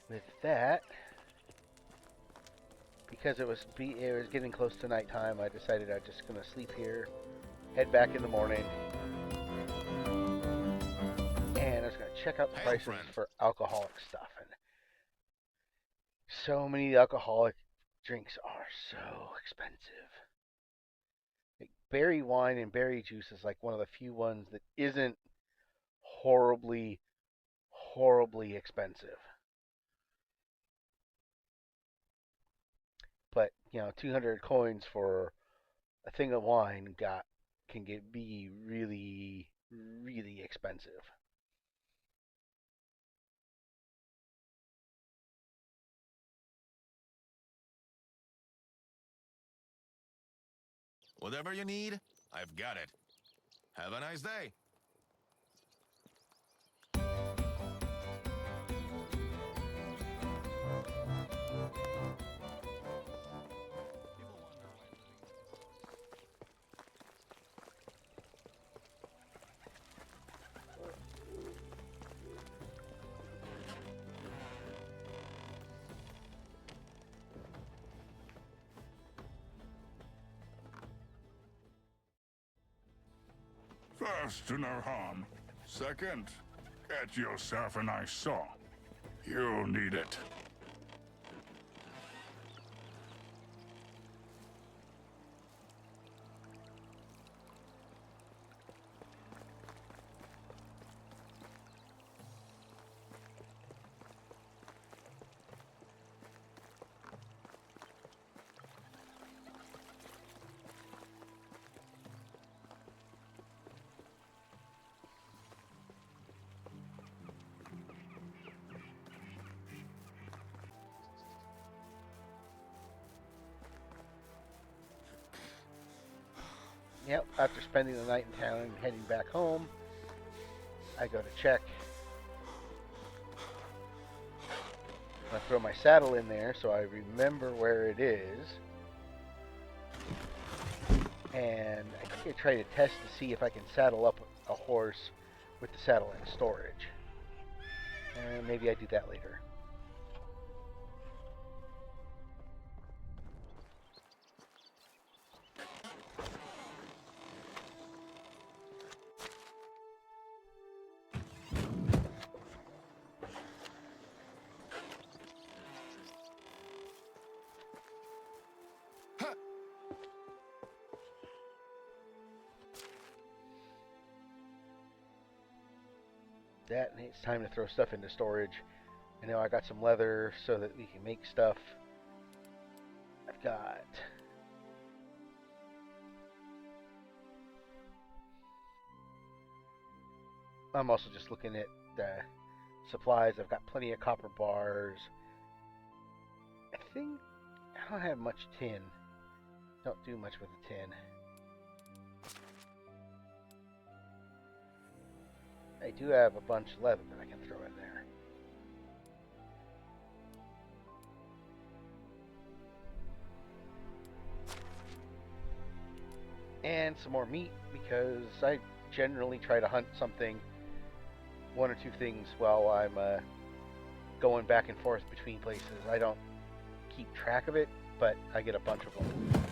With that, because it was getting close to nighttime, I decided I was just going to sleep here, head back in the morning, and I was going to check out the prices for alcoholic stuff. And so many alcoholic drinks are so expensive. Like berry wine and berry juice is like one of the few ones that isn't horribly, horribly expensive. But 200 coins for a thing of wine can be really, really expensive. Whatever you need, I've got it. Have a nice day. First, do no harm. Second, get yourself a nice saw. You'll need it. Yep, after spending the night in town and heading back home, I go to check. I throw my saddle in there so I remember where it is. And I think I try to test to see if I can saddle up a horse with the saddle in storage. And maybe I do that later. That, and it's time to throw stuff into storage. I know I got some leather so that we can make stuff. I've got I'm also just looking at the supplies. I've got plenty of copper bars. I think I don't have much tin. Don't do much with the tin. I do have a bunch of leather that I can throw in there. And some more meat, because I generally try to hunt something, one or two things, while I'm going back and forth between places. I don't keep track of it, but I get a bunch of them.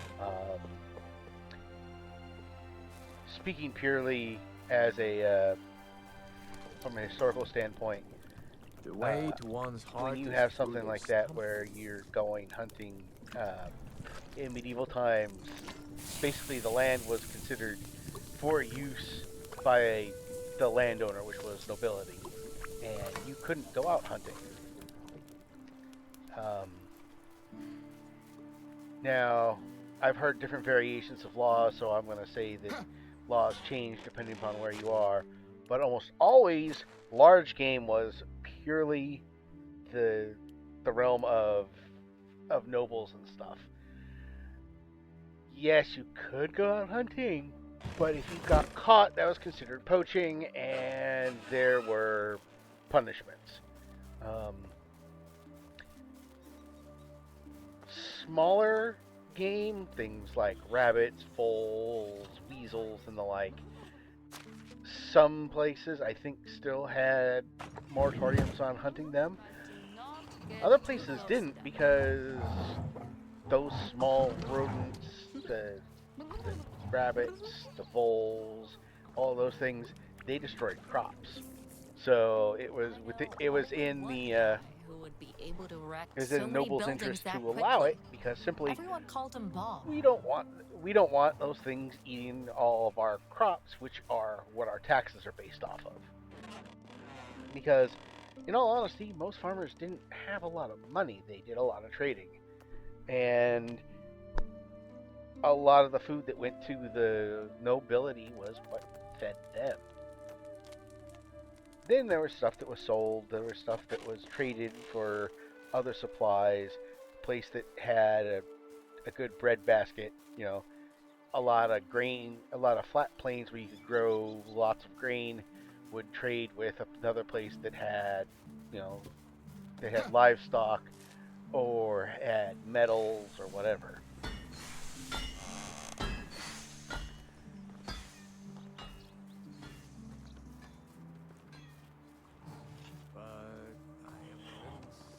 Speaking purely as a from a historical standpoint, The way to one's heart when you is have through something their like that stomach. where you're going hunting in medieval times, basically the land was considered for use by the landowner, which was nobility, and you couldn't go out hunting. Now, I've heard different variations of laws, so I'm going to say that laws change depending upon where you are, but almost always large game was purely the realm of nobles and stuff. Yes, you could go out hunting, but if you got caught, that was considered poaching, and there were punishments. Smaller game, things like rabbits, voles, weasels, and the like, some places I think still had moratoriums on hunting them. Other places didn't, because those small rodents, the rabbits, the voles, all those things, they destroyed crops. So it was in the Who would be able to wreck it was so in many nobles' buildings interest that to allow quickly? it, because simply Everyone called him Bob. we don't want those things eating all of our crops, which are what our taxes are based off of. Because, in all honesty, most farmers didn't have a lot of money. They did a lot of trading, and a lot of the food that went to the nobility was what fed them. Then there was stuff that was sold. There was stuff that was traded for other supplies. A place that had a good bread basket, a lot of grain, a lot of flat plains where you could grow lots of grain, would trade with another place that had, they had livestock or had metals or whatever. But I am convinced.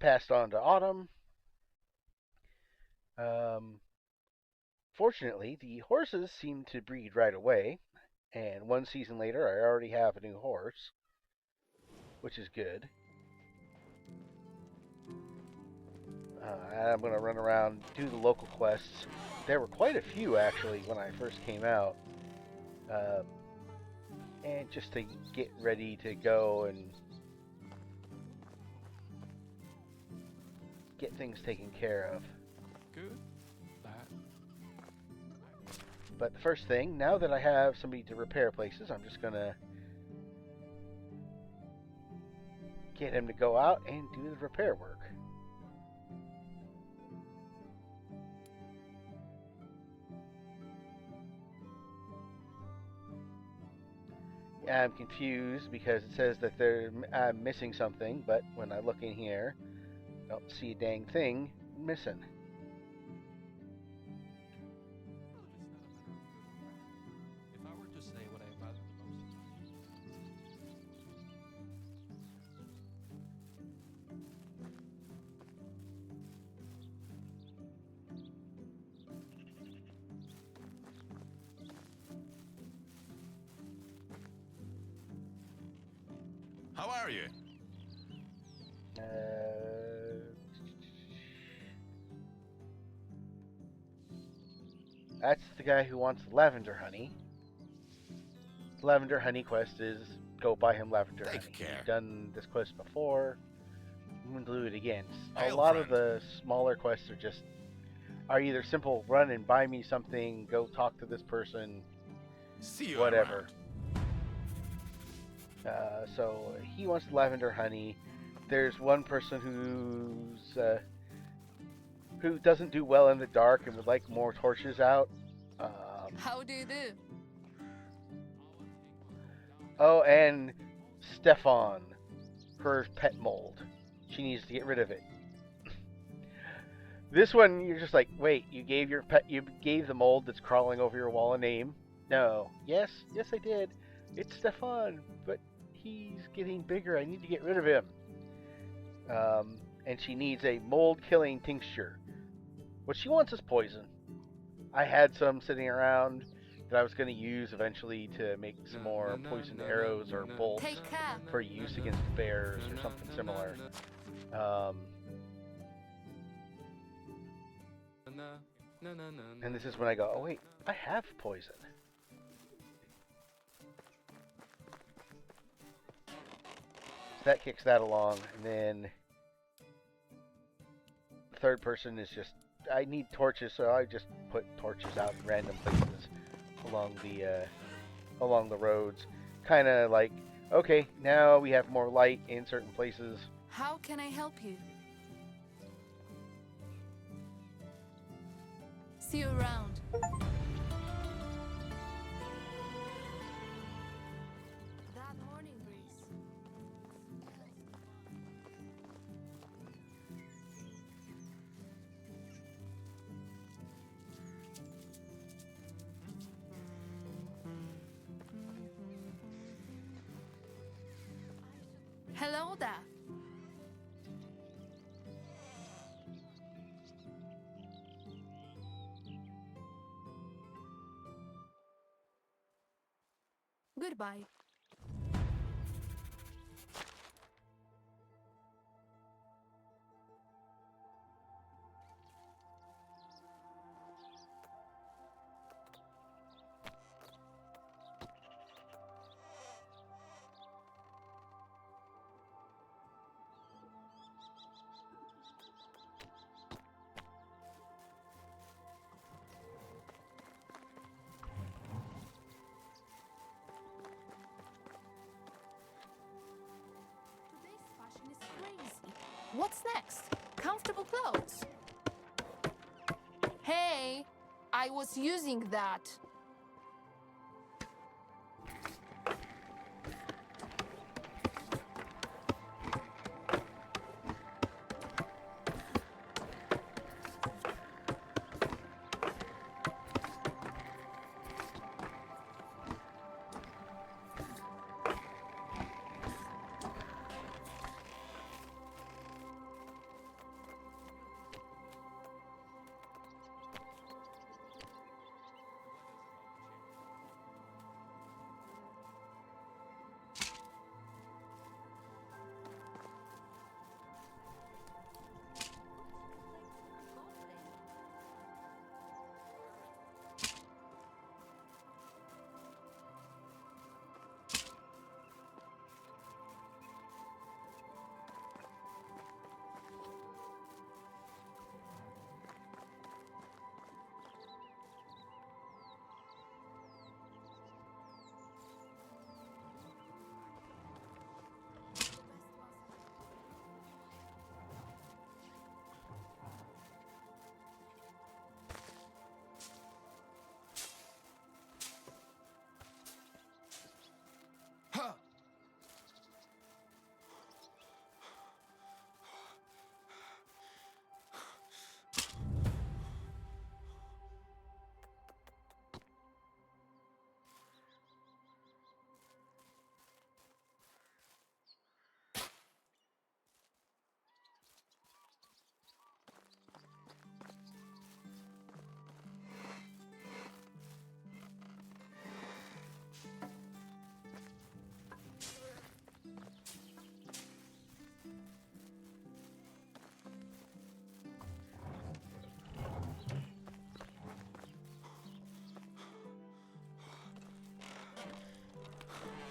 passed on to Autumn. Fortunately, the horses seem to breed right away, and one season later, I already have a new horse, which is good. I'm going to run around, do the local quests. There were quite a few, actually, when I first came out. And just to get ready to go and get things taken care of. Good. Bad. But the first thing, now that I have somebody to repair places, I'm just going to get him to go out and do the repair work. I'm confused because it says that I'm missing something, but when I look in here, I don't see a dang thing missing. If I were to say what I value the most, How are you? That's the guy who wants lavender honey. Lavender honey quest is go buy him lavender Take honey. care. We've done this quest before. I'm going to do it again. A Hail, lot of friend. the smaller quests are either simple run and buy me something, go talk to this person, See you whatever. around. So he wants lavender honey. There's one person who doesn't do well in the dark and would like more torches out. How do you do? Oh, and Stefan, her pet mold. She needs to get rid of it. This one, you're just like, wait, you gave the mold that's crawling over your wall a name? No. Yes, I did. It's Stefan, but he's getting bigger. I need to get rid of him. And she needs a mold-killing tincture. What she wants is poison. I had some sitting around that I was going to use eventually to make some more poisoned arrows or bolts Take care. for use against bears or something similar. And this is when I go, oh wait, I have poison. So that kicks that along, and then the third person is just, I need torches, so I just put torches out in random places along the roads. Kind of like, okay, now we have more light in certain places. How can I help you? See you around. That morning breeze. Hello there. Goodbye. Today's fashion is crazy. What's next? Comfortable clothes. Hey, I was using that.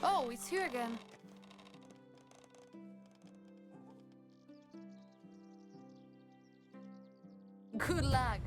Oh, it's here again. Good lag.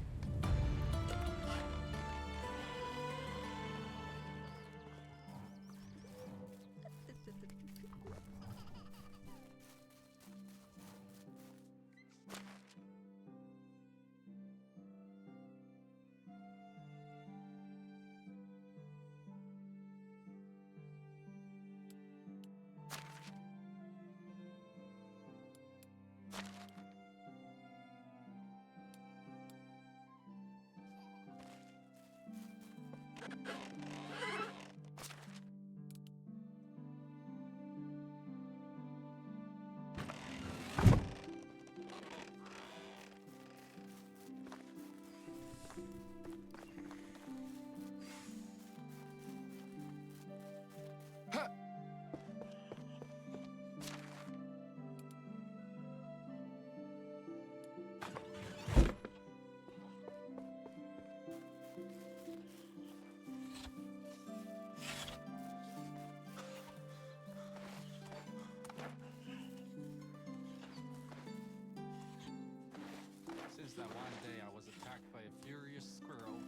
Since that one day I was attacked by a furious squirrel,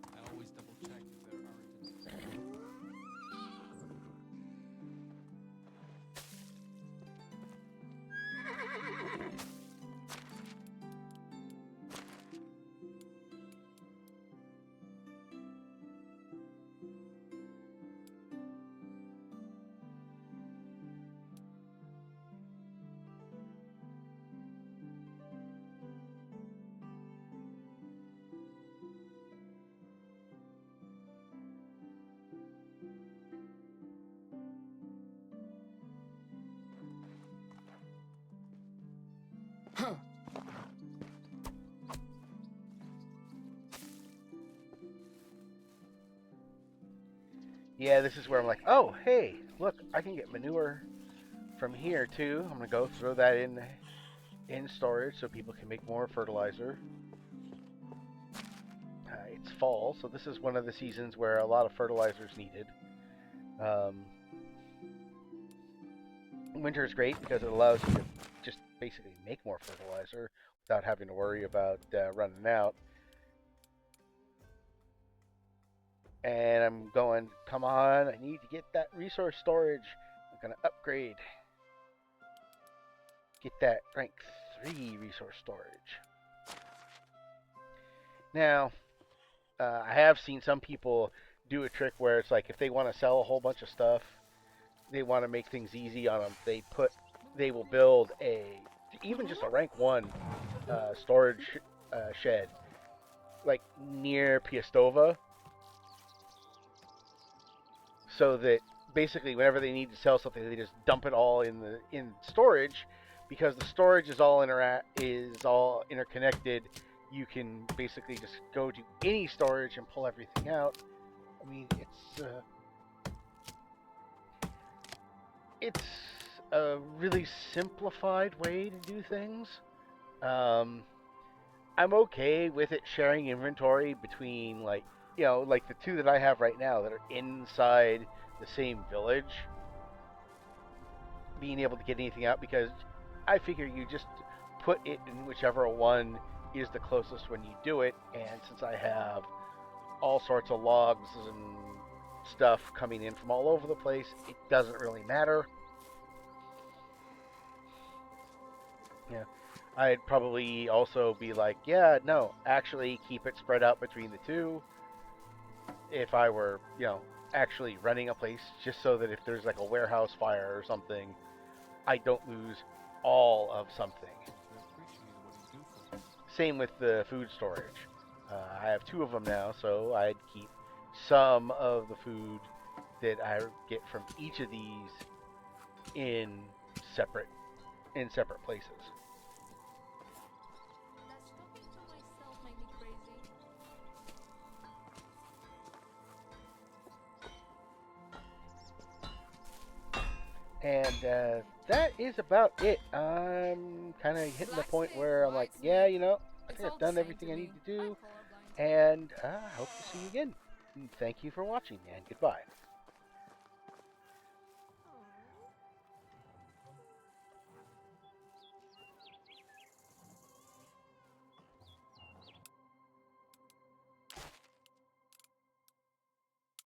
I always double check if there aren't any. Yeah, this is where I'm like, oh, hey, look, I can get manure from here too. I'm gonna go throw that in storage so people can make more fertilizer. It's fall, so this is one of the seasons where a lot of fertilizer is needed. Winter is great because it allows you to just basically make more fertilizer without having to worry about running out. And I'm going, come on, I need to get that resource storage. I'm going to upgrade. Get that rank 3 resource storage. Now, I have seen some people do a trick where it's like if they want to sell a whole bunch of stuff, they want to make things easy on them. They will build even just a rank 1 storage shed, like near Piastova, so that basically whenever they need to sell something, they just dump it all in storage, because the storage is all interconnected. You can basically just go to any storage and pull everything out. I mean, it's a really simplified way to do things. I'm okay with it sharing inventory between, like the two that I have right now that are inside the same village, being able to get anything out, because I figure you just put it in whichever one is the closest when you do it, and since I have all sorts of logs and stuff coming in from all over the place, it doesn't really matter. Yeah. I'd probably also be like, yeah, no, actually keep it spread out between the two. If I were, actually running a place, just so that if there's like a warehouse fire or something, I don't lose all of something. Same with the food storage. I have 2 of them now, so I'd keep some of the food that I get from each of these in separate places. Does talking to myself make me crazy? And that is about it. I'm kind of hitting the point where I'm like, yeah, I think I've done everything I need to do. And I hope to see you again. And thank you for watching, and goodbye.